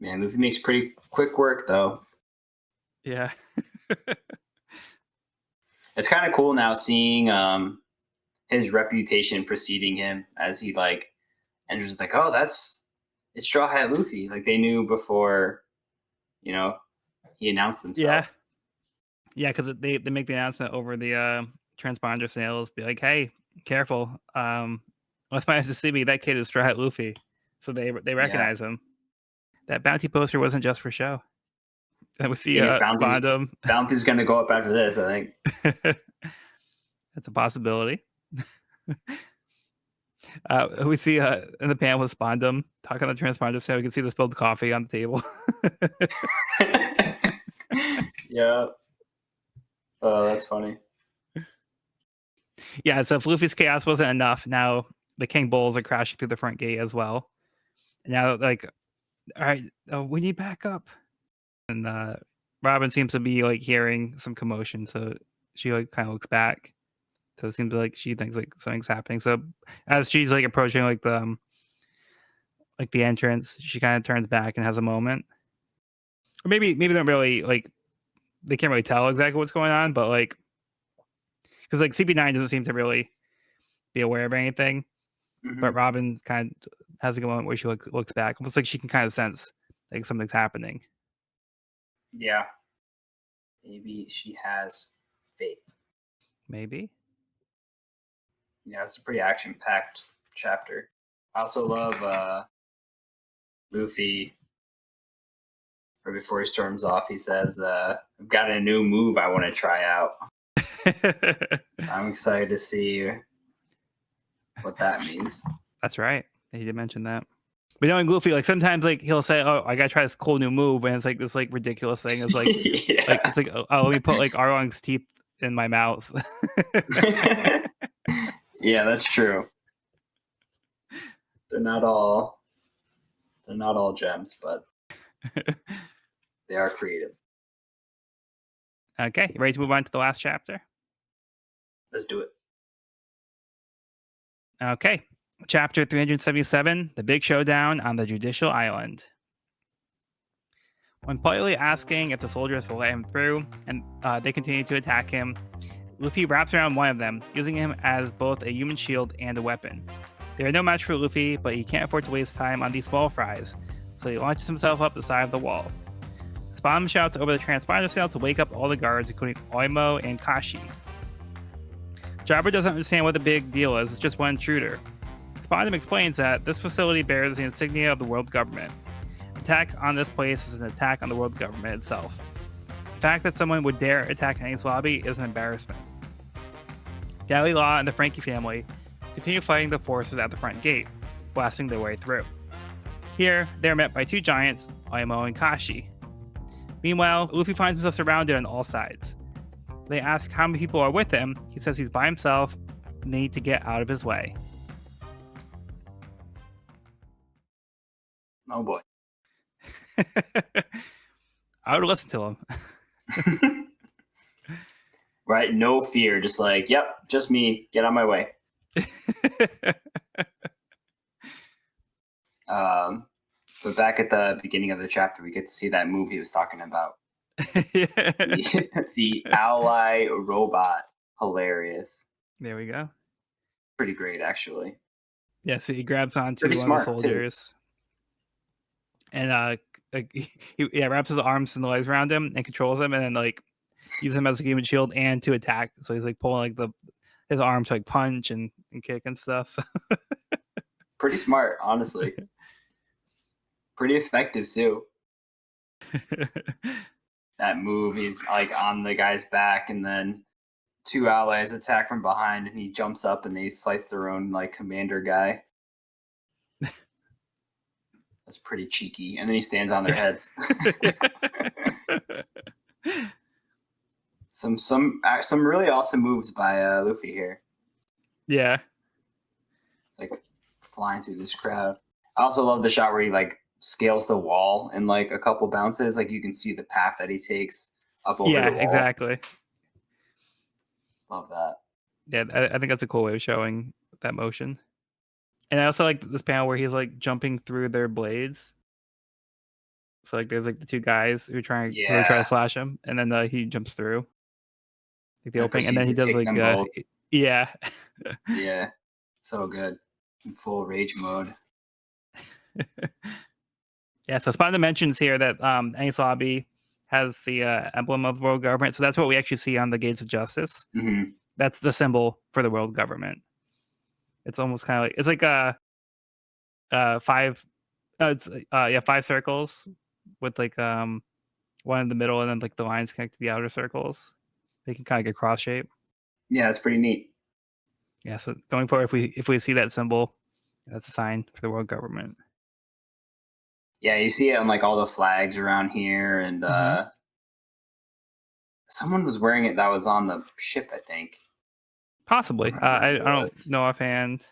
[SPEAKER 3] Man, Luffy makes pretty quick work though.
[SPEAKER 1] Yeah.
[SPEAKER 3] It's kind of cool now seeing his reputation preceding him as he like enters. Like, oh, it's Straw Hat Luffy. Like they knew before, you know, he announced himself.
[SPEAKER 1] Yeah, because they make the announcement over the transponder signals, be like, "Hey, careful! What's my to see me? That kid is Straw Hat Luffy." So they recognize him. That bounty poster wasn't just for show. And we see Spondum.
[SPEAKER 3] Bounty's going to go up after this, I think.
[SPEAKER 1] That's a possibility. We see in the panel with Spondum talking on the transponder signal. We can see the spilled coffee on the table.
[SPEAKER 3] Yeah. Oh, that's funny.
[SPEAKER 1] Yeah, so if Luffy's chaos wasn't enough, now the King Bulls are crashing through the front gate as well. And now, like, all right, we need backup. And Robin seems to be like hearing some commotion, so she like kind of looks back. So it seems like she thinks like something's happening. So as she's like approaching like the entrance, she kind of turns back and has a moment. Or maybe they don't really like, they can't really tell exactly what's going on, but like, because like CP9 doesn't seem to really be aware of anything.
[SPEAKER 3] Mhm.
[SPEAKER 1] But Robin kind of has a moment where she looks back, almost like she can kind of sense like something's happening.
[SPEAKER 3] Yeah. Maybe she has faith.
[SPEAKER 1] Maybe.
[SPEAKER 3] Yeah, it's a pretty action-packed chapter. I also love Luffy. Right before he storms off, he says, "I've got a new move I want to try out." So I'm excited to see what that means.
[SPEAKER 1] That's right. He did mention that. But knowing Luffy, like sometimes like he'll say, "Oh, I gotta try this cool new move," and it's like this like ridiculous thing. It's like,
[SPEAKER 3] Yeah.
[SPEAKER 1] like it's like, oh, let me put like Arlong's teeth in my mouth.
[SPEAKER 3] Yeah, that's true. They're not all gems, but they are creative.
[SPEAKER 1] Okay, you ready to move on to the last chapter?
[SPEAKER 3] Let's do it.
[SPEAKER 1] Okay, chapter 377, The Big Showdown on the Judicial Island. When politely asking if the soldiers will let him through, and they continue to attack him, Luffy wraps around one of them, using him as both a human shield and a weapon. They are no match for Luffy, but he can't afford to waste time on these small fries, so he launches himself up the side of the wall. Spam shouts over the transponder signal to wake up all the guards, including Oimo and Kashi. Jabber doesn't understand what the big deal is, it's just one intruder. Spandam explains that this facility bears the insignia of the world government. Attack on this place is an attack on the world government itself. The fact that someone would dare attack Enies lobby is an embarrassment. Galley Law and the Frankie family continue fighting the forces at the front gate, blasting their way through. Here, they are met by two giants, Oimo and Kashi. Meanwhile, Luffy finds himself surrounded on all sides. They ask how many people are with him. He says he's by himself and they need to get out of his way.
[SPEAKER 3] Oh boy.
[SPEAKER 1] I would listen to him.
[SPEAKER 3] Right? No fear. Just like, yep, just me. Get on my way. But back at the beginning of the chapter, we get to see that move he was talking about. The ally robot. Hilarious.
[SPEAKER 1] There we go.
[SPEAKER 3] Pretty great, actually.
[SPEAKER 1] Yeah, so he grabs onto
[SPEAKER 3] Pretty
[SPEAKER 1] one of the
[SPEAKER 3] smart,
[SPEAKER 1] soldiers. Too. And he wraps his arms and legs around him and controls him, and then like uses him as a human shield and to attack. So he's like pulling like his arm to like punch and kick and stuff. So.
[SPEAKER 3] Pretty smart, honestly. Pretty effective too. That move, he's like on the guy's back, and then two allies attack from behind, and he jumps up and they slice their own like commander guy. That's pretty cheeky. And then he stands on their heads. Some really awesome moves by Luffy here.
[SPEAKER 1] Yeah.
[SPEAKER 3] It's like flying through this crowd. I also love the shot where he like scales the wall in like a couple bounces. Like you can see the path that he takes up over the wall.
[SPEAKER 1] Yeah, exactly.
[SPEAKER 3] Love that.
[SPEAKER 1] Yeah, I think that's a cool way of showing that motion. And I also like this panel where he's like jumping through their blades. So like there's like the two guys who try to
[SPEAKER 3] Yeah.
[SPEAKER 1] slash him, and then he jumps through like the
[SPEAKER 3] And
[SPEAKER 1] opening, and then he
[SPEAKER 3] proceeds to
[SPEAKER 1] does
[SPEAKER 3] kick
[SPEAKER 1] like
[SPEAKER 3] them both.
[SPEAKER 1] yeah.
[SPEAKER 3] Yeah. So good. In full rage mode.
[SPEAKER 1] Yeah, so Spot mentions here that Enies Lobby has the emblem of world government. So that's what we actually see on the Gates of Justice.
[SPEAKER 3] Hmm.
[SPEAKER 1] That's the symbol for the world government. It's almost kind of like it's like five. It's 5 circles with like one in the middle, and then like the lines connect to the outer circles. They can kind of get cross shape.
[SPEAKER 3] Yeah, it's pretty neat.
[SPEAKER 1] Yeah, so going forward, if we see that symbol, that's a sign for the world government.
[SPEAKER 3] Yeah, you see it on like all the flags around here, and
[SPEAKER 1] Mhm.
[SPEAKER 3] someone was wearing it that was on the ship, I think.
[SPEAKER 1] Possibly.
[SPEAKER 3] I don't
[SPEAKER 1] I
[SPEAKER 3] remember who it
[SPEAKER 1] don't
[SPEAKER 3] was.
[SPEAKER 1] know offhand.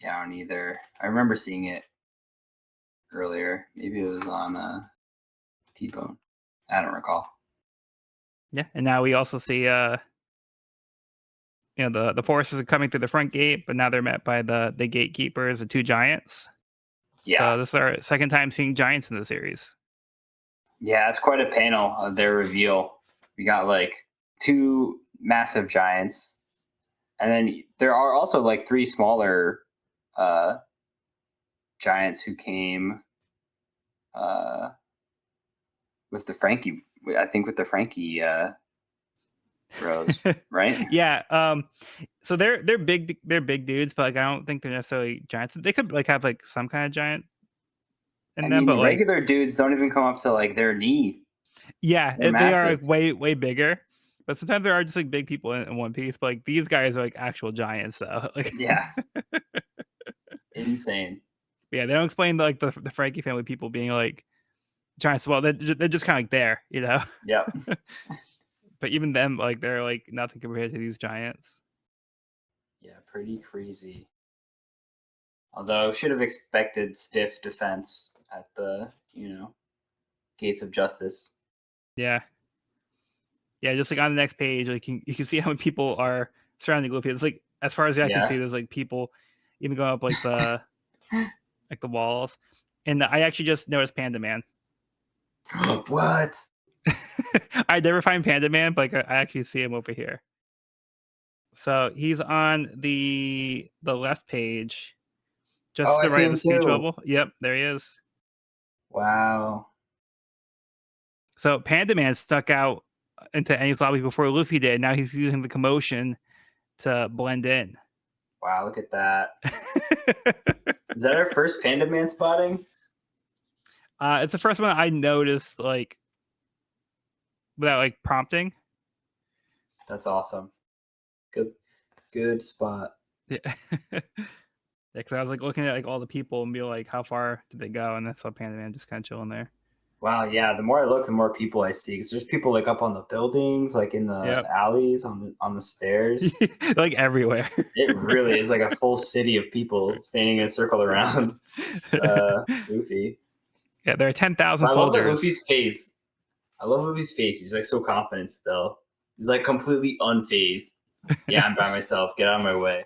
[SPEAKER 3] Yeah, I don't either. I remember seeing it earlier. Maybe it was on T-Bone. I don't recall.
[SPEAKER 1] Yeah, and now we also see the forces are coming through the front gate, but now they're met by the gatekeepers, the two giants.
[SPEAKER 3] Yeah.
[SPEAKER 1] So this is our second time seeing giants in the series.
[SPEAKER 3] Yeah, it's quite a panel of their reveal. We got like 2 massive giants, and then there are also like 3 smaller giants who came with the Frankie. I think with the Frankie Rose, right?
[SPEAKER 1] Yeah. So they're big. They're big dudes, but like I don't think they're necessarily giants. They could like have like some kind of giant in
[SPEAKER 3] I
[SPEAKER 1] them,
[SPEAKER 3] mean,
[SPEAKER 1] but like
[SPEAKER 3] regular dudes don't even come up to like their knee.
[SPEAKER 1] yeah,
[SPEAKER 3] They're
[SPEAKER 1] they are
[SPEAKER 3] massive.
[SPEAKER 1] like way bigger. But sometimes there are just like big people in one piece. But like these guys are like actual giants, though. Like
[SPEAKER 3] Yeah, insane.
[SPEAKER 1] yeah, they don't explain like the Frankie family people being like giants. Well, they're just kind of like there,
[SPEAKER 3] Yep.
[SPEAKER 1] But even them, like they're like nothing compared to these giants.
[SPEAKER 3] Yeah, pretty crazy. Although should have expected stiff defense at the gates of justice.
[SPEAKER 1] Yeah, yeah. Just like on the next page, like you can see how many people are surrounding Luffy. It's like as far as I can
[SPEAKER 3] Yeah.
[SPEAKER 1] see, there's like people even going up like the walls. And I actually just noticed Panda Man.
[SPEAKER 3] What?
[SPEAKER 1] I never find Panda Man, but like, I actually see him over here. So he's on the left page, just
[SPEAKER 3] Oh,
[SPEAKER 1] to
[SPEAKER 3] I
[SPEAKER 1] the
[SPEAKER 3] see
[SPEAKER 1] right of
[SPEAKER 3] him
[SPEAKER 1] the speech
[SPEAKER 3] too.
[SPEAKER 1] bubble. Yep, there he is.
[SPEAKER 3] Wow.
[SPEAKER 1] So Panda Man stuck out into Enies Lobby before Luffy did. Now he's using the commotion to blend in.
[SPEAKER 3] Wow, look at that. Is that our first Panda Man spotting?
[SPEAKER 1] It's the first one I noticed, like, without like prompting.
[SPEAKER 3] That's awesome. Good spot.
[SPEAKER 1] Yeah, because I was like looking at like all the people and be like, how far did they go? And that's why Panda Man just kind of chilling there.
[SPEAKER 3] Wow, yeah. The more I look, the more people I see. Because there's people like up on the buildings, like in the
[SPEAKER 1] Yep.
[SPEAKER 3] alleys, on the stairs.
[SPEAKER 1] Like everywhere.
[SPEAKER 3] It really is like a full city of people standing in a circle around Luffy.
[SPEAKER 1] Yeah, there are 10,000
[SPEAKER 3] But I love that
[SPEAKER 1] soldiers.
[SPEAKER 3] Luffy's face. I love Luffy's face. He's like so confident still. He's like completely unfazed. Yeah, I'm by myself. Get out of my way.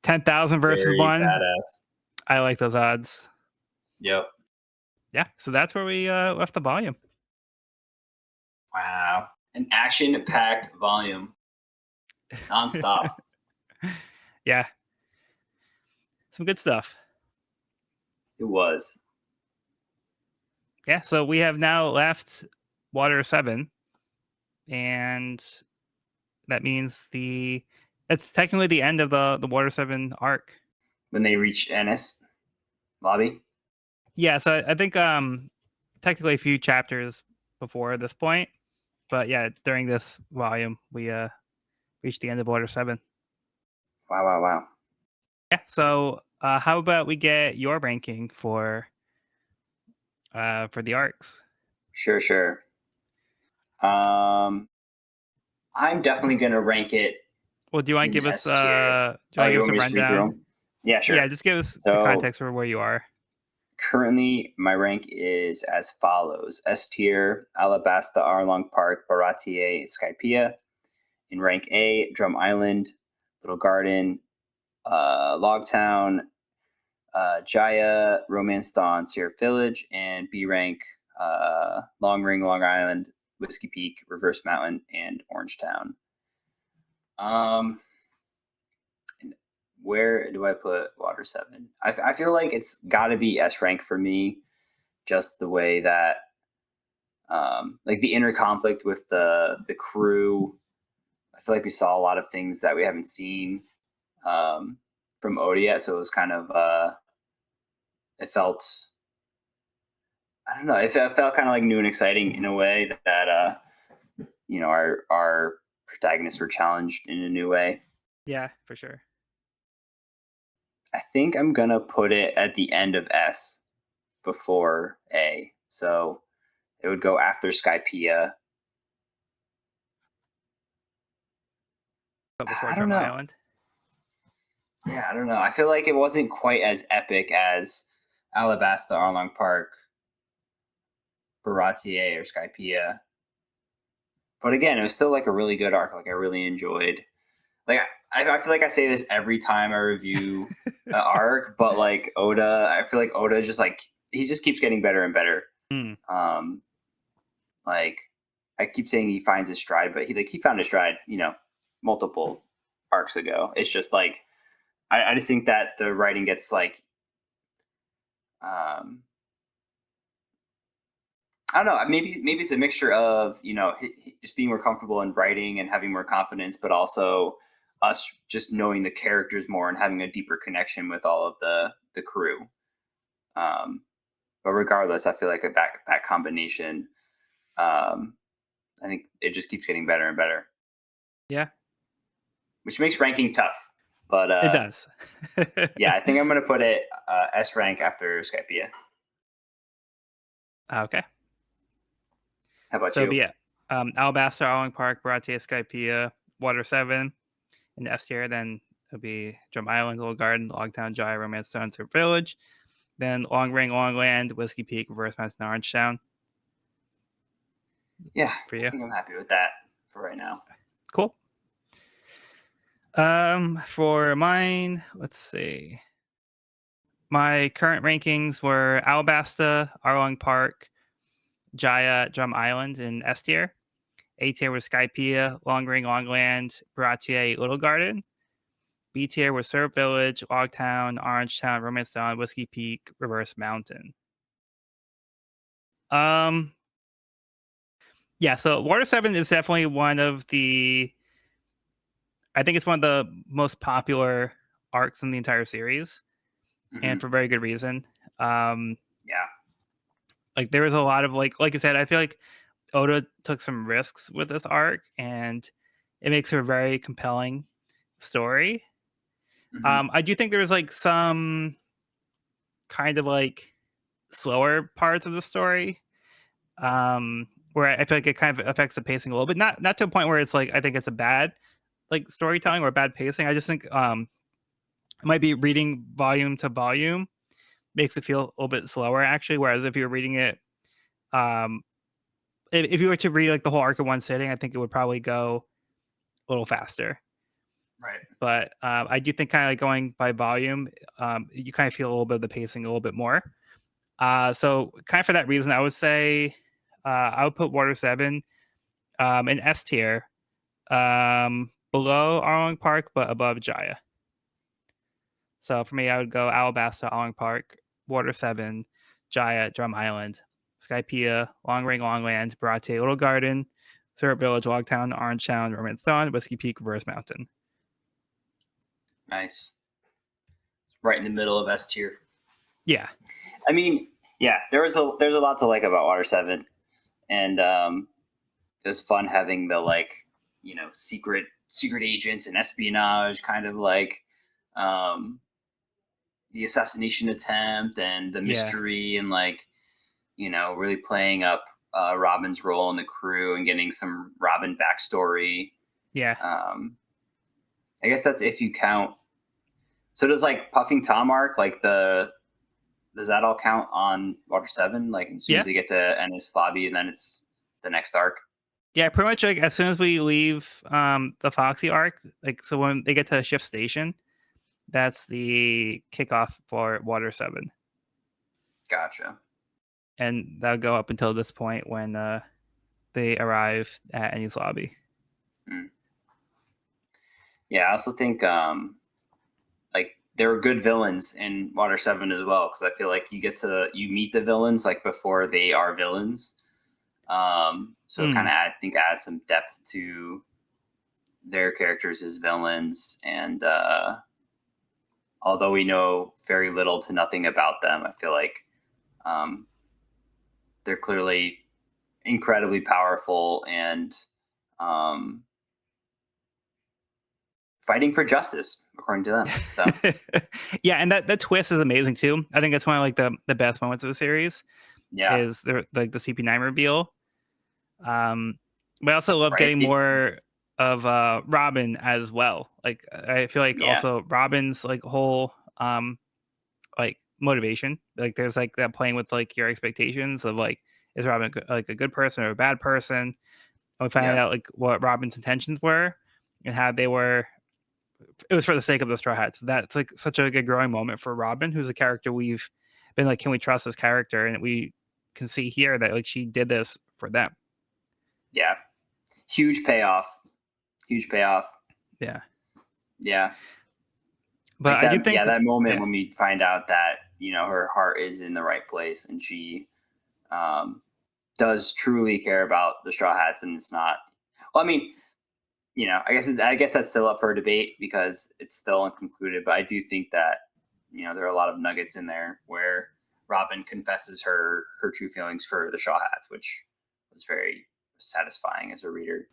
[SPEAKER 1] 10,000 versus
[SPEAKER 3] Very
[SPEAKER 1] 1.
[SPEAKER 3] badass.
[SPEAKER 1] I like those odds.
[SPEAKER 3] Yep.
[SPEAKER 1] Yeah, so that's where we left the volume.
[SPEAKER 3] Wow. An action-packed volume. Nonstop.
[SPEAKER 1] Yeah. Some good stuff.
[SPEAKER 3] It was.
[SPEAKER 1] Yeah, so we have now left Water 7. And that means it's technically the end of the Water 7 arc.
[SPEAKER 3] When they reached Enies Lobby.
[SPEAKER 1] Yeah, so I think technically a few chapters before this point. But yeah, during this volume, we reached the end of Water 7.
[SPEAKER 3] Wow.
[SPEAKER 1] Yeah, so how about we get your ranking for the arcs?
[SPEAKER 3] Sure. I'm definitely gonna rank it.
[SPEAKER 1] Well, do you want to
[SPEAKER 3] in
[SPEAKER 1] give us
[SPEAKER 3] S tier.
[SPEAKER 1] do you want to give us a
[SPEAKER 3] me to read through
[SPEAKER 1] rundown?
[SPEAKER 3] them? Yeah, sure.
[SPEAKER 1] Yeah, just give us the
[SPEAKER 3] So-
[SPEAKER 1] context for where you are.
[SPEAKER 3] Currently, my rank is as follows: S tier, Alabasta, Arlong Park, Baratier, Skypiea. In rank A, Drum Island, Little Garden, Logtown, Jaya, Romance Dawn, Syrup Village, and B rank, Long Ring, Long Island, Whiskey Peak, Reverse Mountain, and Orangetown. And where do I put Water 7? I feel like it's got to be S rank for me, just the way that like the inner conflict with the crew. I feel like we saw a lot of things that we haven't seen from Oda yet, so it was kind of it felt, I don't know, it felt kind of like new and exciting in a way that you know, our protagonists were challenged in a new way.
[SPEAKER 1] Yeah, for sure.
[SPEAKER 3] I think I'm gonna put it at the end of S before A, so it would go after Skypiea.
[SPEAKER 1] But before
[SPEAKER 3] I don't
[SPEAKER 1] Drum
[SPEAKER 3] know.
[SPEAKER 1] Island.
[SPEAKER 3] Yeah, I don't know. I feel like it wasn't quite as epic as Alabasta, Arlong Park, Baratier, or Skypiea. But again, it was still like a really good arc. Like I really enjoyed. Like I feel like I say this every time I review an arc, but like Oda, I feel like Oda just like he just keeps getting better and better.
[SPEAKER 1] Hmm.
[SPEAKER 3] Like I keep saying he finds his stride, but he found his stride, you know, multiple arcs ago. It's just like I just think that the writing gets like I don't know. Maybe it's a mixture of, you know, just being more comfortable in writing and having more confidence, but also us just knowing the characters more and having a deeper connection with all of the crew. But regardless, I feel like that combination, I think it just keeps getting better and better.
[SPEAKER 1] Yeah,
[SPEAKER 3] Which makes ranking tough. But
[SPEAKER 1] it does.
[SPEAKER 3] yeah, I think I'm going to put it S rank after Skypiea.
[SPEAKER 1] Okay.
[SPEAKER 3] How about
[SPEAKER 1] So
[SPEAKER 3] you?
[SPEAKER 1] it'd be Alabasta, Arlong Park, Baratier, Skypiea, Water 7 in the S tier. Then it'll be Drum Island, Little Garden, Logtown, Jaya, Romance Town, Surf Village. Then Long Ring, Long Land, Whiskey Peak, Reverse Mountain, Orangetown.
[SPEAKER 3] Yeah,
[SPEAKER 1] For you.
[SPEAKER 3] I think I'm happy with that for right now.
[SPEAKER 1] Cool. For mine, let's see. My current rankings were Alabasta, Arlong Park, Jaya, Drum Island in S tier. A tier was Skypiea, Long Ring, Long Land, Baratier, Little Garden. B tier was Surf Village, Logtown, Orangetown, Romance Town, Whiskey Peak, Reverse Mountain. Yeah, so Water 7 is definitely one of the, I think it's one of the most popular arcs in the entire series, and for very good reason.
[SPEAKER 3] Yeah.
[SPEAKER 1] Like there was a lot of like you said, I feel like Oda took some risks with this arc, and it makes for a very compelling story. I do think there's like some kind of like slower parts of the story, where I feel like it kind of affects the pacing a little bit. Not to a point where it's like I think it's a bad like storytelling or bad pacing. I just think it might be reading volume to volume makes it feel a little bit slower actually. Whereas if you're reading it, if you were to read like the whole arc in one sitting, I think it would probably go a little faster.
[SPEAKER 3] Right.
[SPEAKER 1] But I do think kind of like going by volume, you kind of feel a little bit of the pacing a little bit more. So kind of for that reason, I would say I would put Water 7 in S tier, below Arlong Park, but above Jaya. So for me, I would go Alabasta, Arlong Park, Water 7, Jaya, Drum Island, Skypiea, Long Ring, Long Land, Barate, Little Garden, Syrup Village, Logtown, Orangetown, Romance Dawn, Whiskey Peak, Reverse Mountain.
[SPEAKER 3] Nice. Right in the middle of S tier.
[SPEAKER 1] Yeah.
[SPEAKER 3] I mean, yeah, there's a lot to like about Water 7, and it was fun having the like, you know, secret agents and espionage, kind of like the assassination attempt and the mystery, and like, you know, really playing up Robin's role in the crew and getting some Robin backstory.
[SPEAKER 1] Yeah.
[SPEAKER 3] I guess that's if you count. So does like Puffing Tom arc, like does that all count on Water 7? Like as soon as they get to Enies lobby, and then it's the next arc?
[SPEAKER 1] Yeah, pretty much like as soon as we leave the Foxy arc, like so when they get to Shift Station, that's the kickoff for Water 7.
[SPEAKER 3] Gotcha.
[SPEAKER 1] and that'll go up until this point when they arrive at Enies lobby.
[SPEAKER 3] Yeah, I also think like there were good villains in Water 7 as well, because I feel like you meet the villains like before they are villains. So kind of I think add some depth to their characters as villains, and although we know very little to nothing about them, I feel like they're clearly incredibly powerful and fighting for justice, according to them. So
[SPEAKER 1] yeah, and that twist is amazing too. I think it's one of like the best moments of the series.
[SPEAKER 3] yeah,
[SPEAKER 1] Is the CP9 reveal. But I also love
[SPEAKER 3] Right.
[SPEAKER 1] getting more of Ramen as well. Like I feel like
[SPEAKER 3] Yeah.
[SPEAKER 1] also Robin's like whole like motivation. Like there's like that playing with like your expectations of like, is Robin like a good person or a bad person? And we find
[SPEAKER 3] Yeah.
[SPEAKER 1] out like what Robin's intentions were and how they were. It was for the sake of the Straw Hats. That's like such a good growing moment for Robin, who's a character we've been like, can we trust this character? And we can see here that like she did this for them.
[SPEAKER 3] Yeah. Huge payoff.
[SPEAKER 1] Yeah.
[SPEAKER 3] Yeah.
[SPEAKER 1] But
[SPEAKER 3] like that,
[SPEAKER 1] I do think
[SPEAKER 3] that moment when we find out that, her heart is in the right place and she does truly care about the Straw Hats, and it's not, well, I mean, I guess that's still up for debate because it's still unconcluded, but I do think that, there are a lot of nuggets in there where Robin confesses her true feelings for the Straw Hats, which was very satisfying as a reader.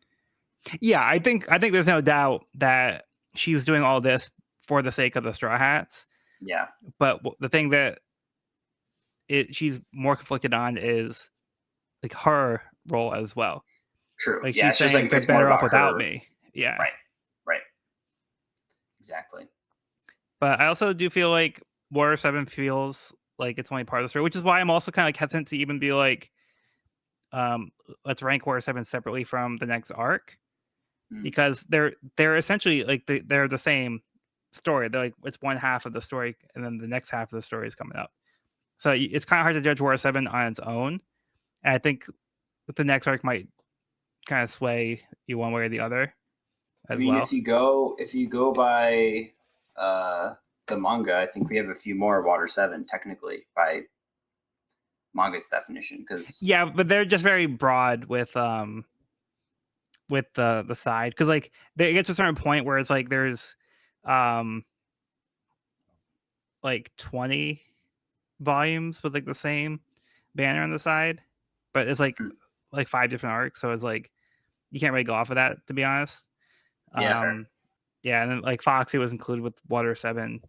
[SPEAKER 1] Yeah, I think there's no doubt that she's doing all this for the sake of the Straw Hats.
[SPEAKER 3] Yeah.
[SPEAKER 1] But the thing that she's more conflicted on is like her role as well.
[SPEAKER 3] True.
[SPEAKER 1] Like
[SPEAKER 3] Yeah,
[SPEAKER 1] she's
[SPEAKER 3] it's
[SPEAKER 1] saying
[SPEAKER 3] just
[SPEAKER 1] they're
[SPEAKER 3] it's more
[SPEAKER 1] better off
[SPEAKER 3] about
[SPEAKER 1] without
[SPEAKER 3] her.
[SPEAKER 1] me. Yeah.
[SPEAKER 3] Right. Exactly.
[SPEAKER 1] But I also do feel like Water 7 feels like it's only part of the story, which is why I'm also kind of like hesitant to even be like, let's rank Water 7 separately from the next arc. Because they're essentially like they're the same story. They're like, it's one half of the story, and then the next half of the story is coming up. So it's kind of hard to judge War 7 on its own. And I think the next arc might kind of sway you one way or the other.
[SPEAKER 3] If you go by the manga, I think we have a few more Water 7 technically by manga's definition, because
[SPEAKER 1] yeah, but they're just very broad with the side, because like it gets to a certain point where it's like there's like 20 volumes with like the same banner on the side, but it's like 5 different arcs, so it's like you can't really go off of that, to be honest.
[SPEAKER 3] fair.
[SPEAKER 1] Yeah, and then like Foxy was included with Water 7,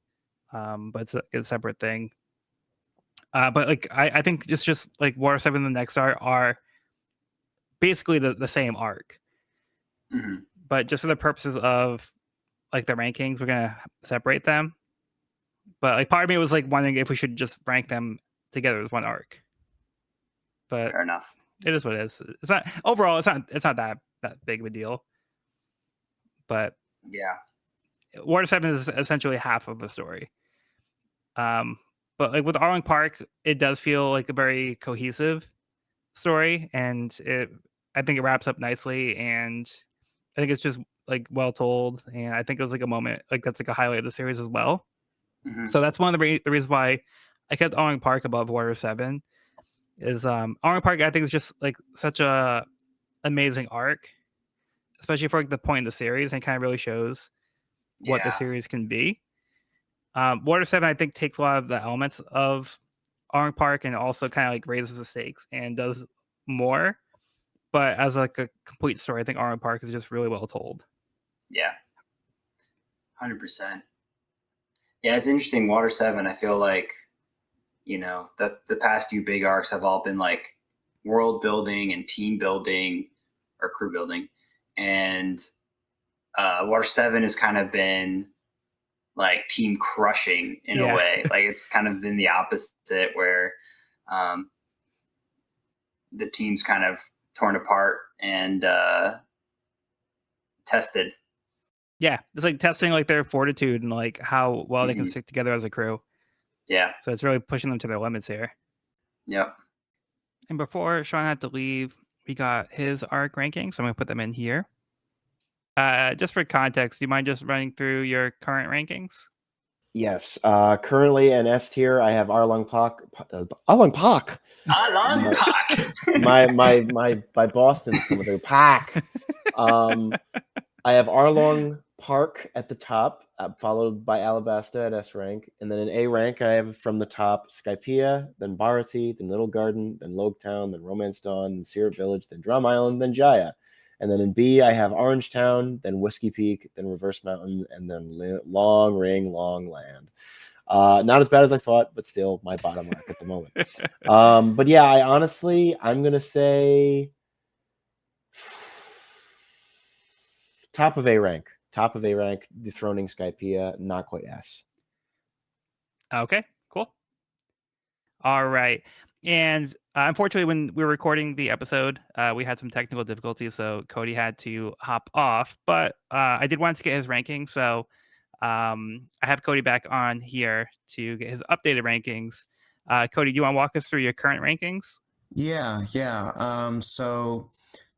[SPEAKER 1] but it's a separate thing. But like I think it's just like Water 7 and the next arc are basically the same arc. But just for the purposes of like the rankings, we're gonna separate them. But like part of me was like wondering if we should just rank them together as one arc. But
[SPEAKER 3] Fair enough.
[SPEAKER 1] It is what it is. It's not overall. It's not that big of a deal. But
[SPEAKER 3] yeah,
[SPEAKER 1] Water 7 is essentially half of the story. But like with Arling Park, it does feel like a very cohesive story, and I think it wraps up nicely, and I think it's just like well told, and I think it was like a moment like that's like a highlight of the series as well. So that's one of the reasons why I kept Arling Park above Water 7. Is Arling Park I think is just like such a amazing arc, especially for like the point of the series, and kind of really shows what the series can be. Water 7 I think takes a lot of the elements of Arling Park and also kind of like raises the stakes and does more. But as like a complete story, I think Arling Park is just really well told.
[SPEAKER 3] Yeah, 100%. Yeah, it's interesting. Water 7, I feel like, the past few big arcs have all been like world building and team building or crew building, and Water 7 has kind of been like team crushing in a way. Like it's kind of been the opposite, where the team's kind of torn apart and tested.
[SPEAKER 1] Yeah, it's like testing like their fortitude and like how well they can stick together as a crew.
[SPEAKER 3] Yeah.
[SPEAKER 1] So it's really pushing them to their limits here.
[SPEAKER 3] Yep.
[SPEAKER 1] And before Sean had to leave, we got his arc rankings. So I'm going to put them in here. Just for context, do you mind just running through your current rankings?
[SPEAKER 2] Yes. Currently in S tier, I have Arlong Pak. Arlong Pak.
[SPEAKER 3] Along Pak.
[SPEAKER 2] My Boston's coming through. Pak. I have Arlong Park at the top, followed by Alabasta at S rank, and then in A rank I have from the top Skypiea, then Bharati, then Little Garden, then Logetown, then Romance Dawn, then Syrup Village, then Drum Island, then Jaya. And then in B I have Orangetown, then Whiskey Peak, then Reverse Mountain, and then Long Ring, Long Land. Not as bad as I thought, but still my bottom mark at the moment. But yeah, I'm gonna say top of A rank, dethroning Skypiea, not quite S.
[SPEAKER 1] Okay, cool. All right. And unfortunately, when we were recording the episode, we had some technical difficulties, so Cody had to hop off. But I did want to get his ranking, so I have Cody back on here to get his updated rankings. Cody, do you want to walk us through your current rankings?
[SPEAKER 5] Yeah. So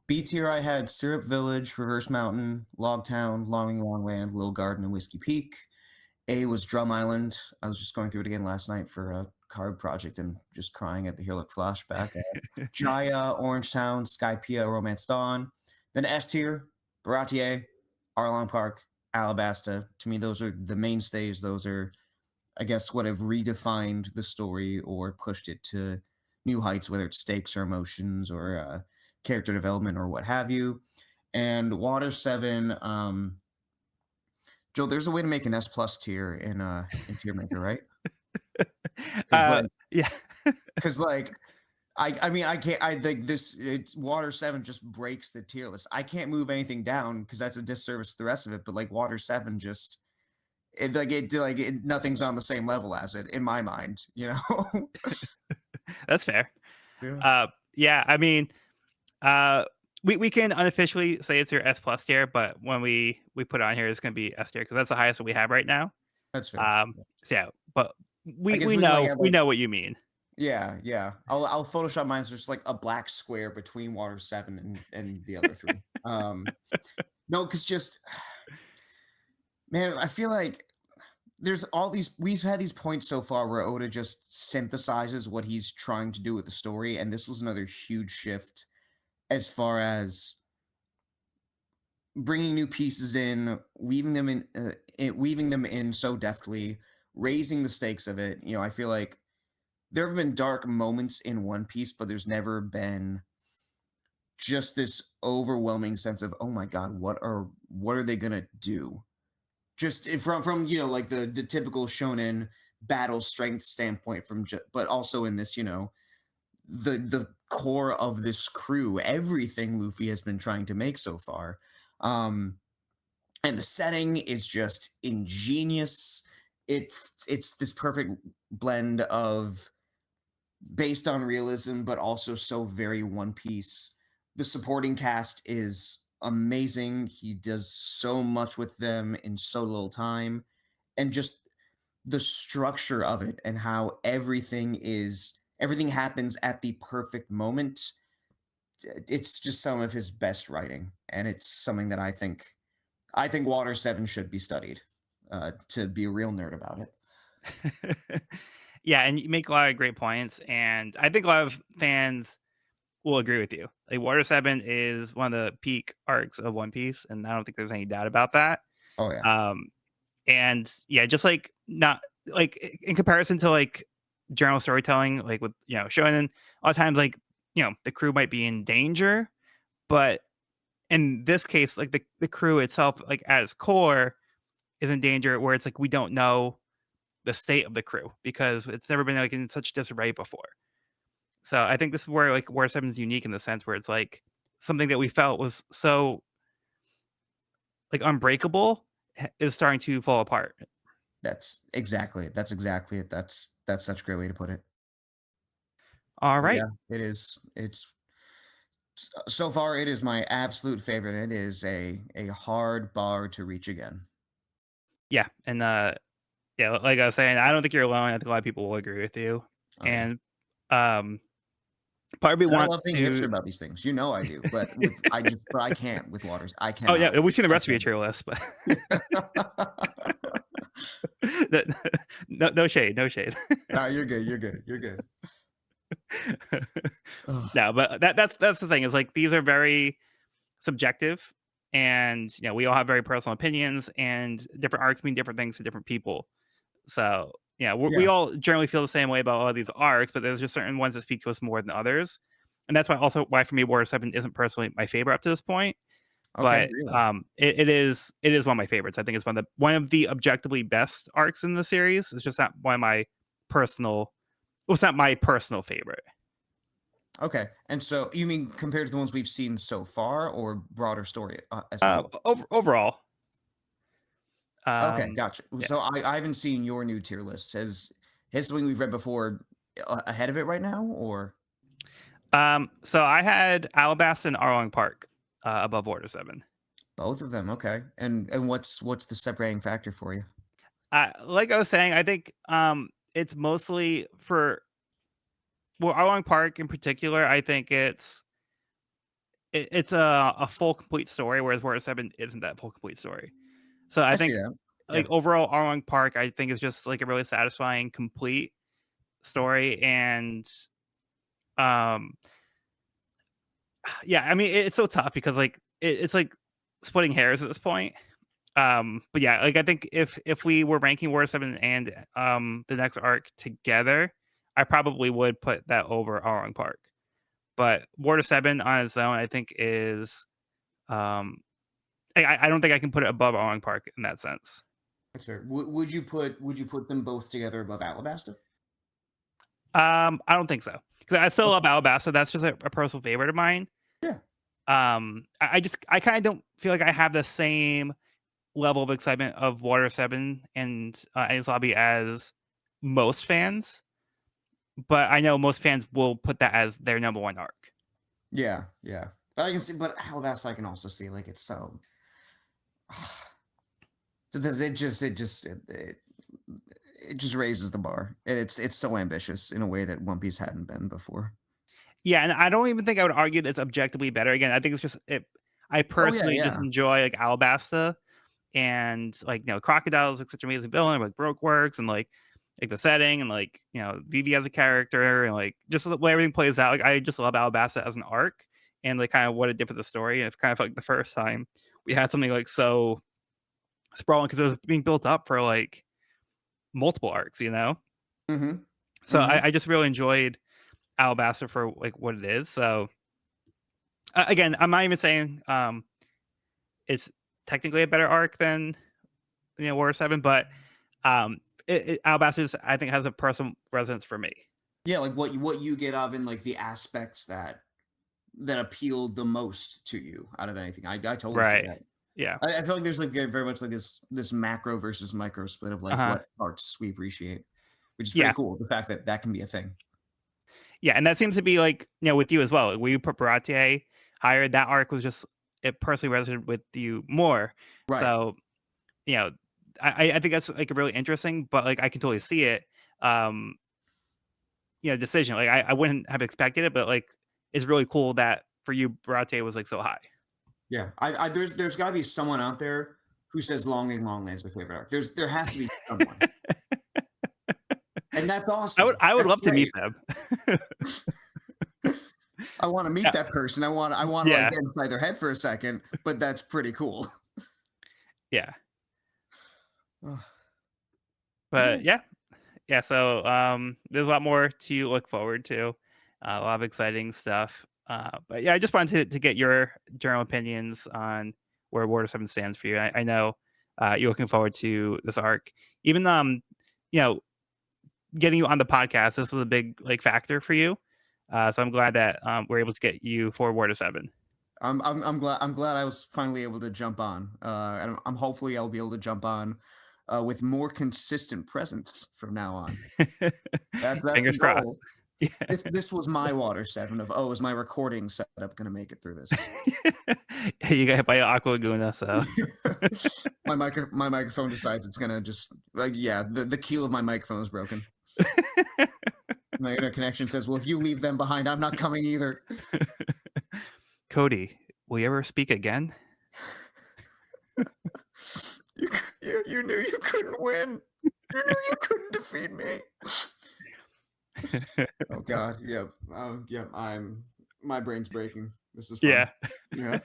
[SPEAKER 5] B tier, I had Syrup Village, Reverse Mountain, Logtown, Longland, Little Garden, and Whiskey Peak. A was Drum Island. I was just going through it again last night for a card project and just crying at the Heroic flashback. Jaya, Orangetown, Skypiea, Romance Dawn. Then S tier, Bharati, Arlong Park, Alabasta. To me, those are the mainstays. Those are, I guess, what have redefined the story or pushed it to new heights, whether it's stakes or emotions or character development or what have you. And Water 7, Joe, there's a way to make an S plus tier in Tier Maker, right?
[SPEAKER 1] Yeah.
[SPEAKER 5] Because I mean, I can't. I think it's Water 7 just breaks the tier list. I can't move anything down because that's a disservice to the rest of it. But like Water 7 just nothing's on the same level as it in my mind.
[SPEAKER 1] That's fair.
[SPEAKER 5] Yeah.
[SPEAKER 1] Yeah, I mean, we can unofficially say it's your S plus tier, but when we put it on here, it's going to be S tier because that's the highest that we have right now.
[SPEAKER 5] That's fair.
[SPEAKER 1] So yeah, but we
[SPEAKER 5] guess
[SPEAKER 1] we know what you mean.
[SPEAKER 5] Yeah. I'll Photoshop mine. So just like a black square between Water 7 and the other three. No, because just man, I feel like there's all these. We've had these points so far where Oda just synthesizes what he's trying to do with the story, and this was another huge shift as far as bringing new pieces in, weaving them in so deftly, raising the stakes of it. I feel like there have been dark moments in One Piece, but there's never been just this overwhelming sense of, oh my god, what are they gonna do? Just from like the typical shonen battle strength standpoint, but also in this the core of this crew, everything Luffy has been trying to make so far. And the setting is just ingenious. It's this perfect blend of based on realism, but also so very One Piece. The supporting cast is amazing. He does so much with them in so little time. And just the structure of it and how everything happens at the perfect moment. It's just some of his best writing. And it's something that I think Water 7 should be studied, to be a real nerd about it.
[SPEAKER 1] Yeah, and you make a lot of great points, and I think a lot of fans will agree with you. Like Water 7 is one of the peak arcs of One Piece, and I don't think there's any doubt about that.
[SPEAKER 5] Oh yeah.
[SPEAKER 1] And yeah, just like not like in comparison to like general storytelling, like with Shonen, a lot of times like the crew might be in danger, but in this case, like the crew itself, like at its core, is in danger where it's like we don't know the state of the crew because it's never been like in such disarray before. So I think this is where like War 7 is unique in the sense where it's like something that we felt was so like unbreakable is starting to fall apart.
[SPEAKER 5] That's exactly it. That's such a great way to put it.
[SPEAKER 1] All right.
[SPEAKER 5] Yeah, it is. It's so far it is my absolute favorite. It is a hard bar to reach again.
[SPEAKER 1] Yeah, and yeah, like I was saying, I don't think you're alone. I think a lot of people will agree with you.
[SPEAKER 5] Oh,
[SPEAKER 1] And Part of me
[SPEAKER 5] And I
[SPEAKER 1] wants
[SPEAKER 5] love being
[SPEAKER 1] to.
[SPEAKER 5] hipster about these things. You know I do, but I can't with waters. I
[SPEAKER 1] Oh
[SPEAKER 5] cannot.
[SPEAKER 1] yeah, we've seen the
[SPEAKER 5] I
[SPEAKER 1] rest of your
[SPEAKER 5] can't.
[SPEAKER 1] tier list, but no shade, no shade.
[SPEAKER 5] Nah, you're good. You're good. You're good. Ugh.
[SPEAKER 1] No, but that's the thing, is like these are very subjective, and we all have very personal opinions, and different arcs mean different things to different people. So we
[SPEAKER 5] Yeah.
[SPEAKER 1] all generally feel the same way about all of these arcs, but there's just certain ones that speak to us more than others, and that's why for me Water 7 isn't personally my favorite up to this point.
[SPEAKER 5] Okay.
[SPEAKER 1] But
[SPEAKER 5] Really.
[SPEAKER 1] it is one of my favorites. I think it's one of the objectively best arcs in the series. It's just not one of my personal. Well, it's not my personal favorite.
[SPEAKER 5] Okay. And so you mean compared to the ones we've seen so far, or broader story as well?
[SPEAKER 1] Overall.
[SPEAKER 5] Okay, gotcha.
[SPEAKER 1] yeah.
[SPEAKER 5] So I haven't seen your new tier list. Has something we've read before ahead of it right now, or?
[SPEAKER 1] So I had Alabasta and Arlong Park above Water 7.
[SPEAKER 5] Both of them, okay. And what's the separating factor for you?
[SPEAKER 1] Like I was saying, I think it's mostly for Arlong Park in particular. I think it's a full complete story, whereas Water 7 isn't that full complete story. So I
[SPEAKER 5] see
[SPEAKER 1] think
[SPEAKER 5] that.
[SPEAKER 1] like overall Arlong Park, I think is just like a really satisfying, complete story, and yeah, I mean it's so tough because like it's like splitting hairs at this point. But yeah, like I think if we were ranking Water 7 and the next arc together, I probably would put that over Arlong Park. But Water 7 on its own, I think is I don't think I can put it above Arlong Park in that sense.
[SPEAKER 5] That's fair. Would you put them both together above Alabasta?
[SPEAKER 1] I don't think so, because I still love Alabasta. That's just a personal favorite of mine.
[SPEAKER 5] Yeah.
[SPEAKER 1] I kind of don't feel like I have the same level of excitement of Water 7 and Enies Lobby as most fans, but I know most fans will put that as their number one arc.
[SPEAKER 5] Yeah, yeah. But I can see, but Alabasta, I can also see like it's so. It just raises the bar, and it's so ambitious in a way that One Piece hadn't been before.
[SPEAKER 1] Yeah, and I don't even think I would argue that it's objectively better. Again, I think it's just I personally just enjoy like Alabasta, and like Crocodile is like such an amazing villain, like Broke works, and like the setting, and like Vivi as a character, and like just the way everything plays out. Like I just love Alabasta as an arc, and like kind of what it did for the story. And it's kind of like the first time we had something like so sprawling, because it was being built up for like multiple arcs,
[SPEAKER 5] Mm-hmm.
[SPEAKER 1] So I just really enjoyed Alabasta for like what it is. So again, I'm not even saying it's technically a better arc than Water 7, but Alabasta just, I think, has a personal resonance for me.
[SPEAKER 5] Yeah, like what you get out of in like the aspects that appealed the most to you out of anything. I totally see that.
[SPEAKER 1] Yeah,
[SPEAKER 5] I feel like there's like very much like this macro versus micro split of like what parts we appreciate, which is pretty cool. The fact that can be a thing.
[SPEAKER 1] Yeah, and that seems to be like with you as well. We put Baratie higher. That arc was just, it personally resonated with you more.
[SPEAKER 5] Right.
[SPEAKER 1] So I think that's like really interesting, but like I can totally see it. Decision. Like I wouldn't have expected it, but like it's really cool that for you Baratie was like so high.
[SPEAKER 5] Yeah, there's got to be someone out there who says Longing Longland's their favorite arc. There has to be someone, and that's awesome.
[SPEAKER 1] I would love to meet them.
[SPEAKER 5] I want to meet that person. I want to like get inside their head for a second, but that's pretty cool.
[SPEAKER 1] Yeah. But yeah. So there's a lot more to look forward to. A lot of exciting stuff. But yeah, I just wanted to get your general opinions on where Water 7 stands for you. I know you're looking forward to this arc. Even getting you on the podcast, this was a big like factor for you. So I'm glad that we're able to get you for Water 7.
[SPEAKER 5] I'm glad I was finally able to jump on. And I'm hopefully I'll be able to jump on with more consistent presence from now on. That's
[SPEAKER 1] Fingers crossed.
[SPEAKER 5] Yeah. This was my Water 7 of is my recording setup gonna make it through this?
[SPEAKER 1] You got hit by Aqua Laguna, so
[SPEAKER 5] my microphone decides it's gonna just the keel of my microphone is broken. My internet connection says, "Well, if you leave them behind, I'm not coming either."
[SPEAKER 1] Cody, will you ever speak again?
[SPEAKER 5] You knew you couldn't win. You knew you couldn't defeat me. Oh God, yep, yep. My brain's breaking. This is fun.
[SPEAKER 1] Yeah.
[SPEAKER 5] Yeah.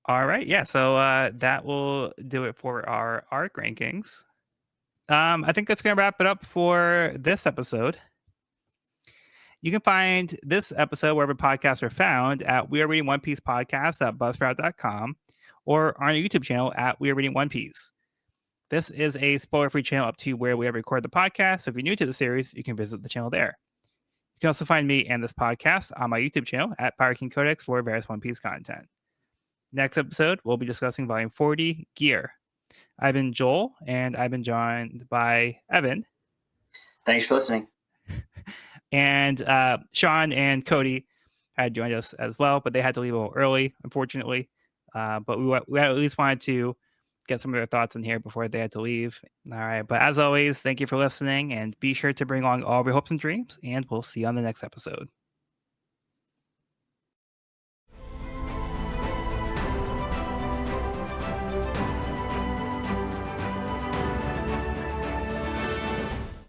[SPEAKER 1] All right. Yeah. So that will do it for our arc rankings. I think that's going to wrap it up for this episode. You can find this episode wherever podcasts are found at We Are Reading One Piece Podcast at buzzsprout.com or on our YouTube channel at We Are Reading One Piece. This is a spoiler-free channel up to where we record the podcast. So if you're new to the series, you can visit the channel there. You can also find me and this podcast on my YouTube channel at Pirate King Codex for various One Piece content. Next episode, we'll be discussing Volume 40, Gear. I've been Joel, and I've been joined by Evan.
[SPEAKER 3] Thanks for listening.
[SPEAKER 1] And Sean and Cody had joined us as well, but they had to leave a little early, unfortunately. But we at least wanted to get some of their thoughts in here before they had to leave. All right. But as always, thank you for listening, and be sure to bring along all of your hopes and dreams, and we'll see you on the next episode.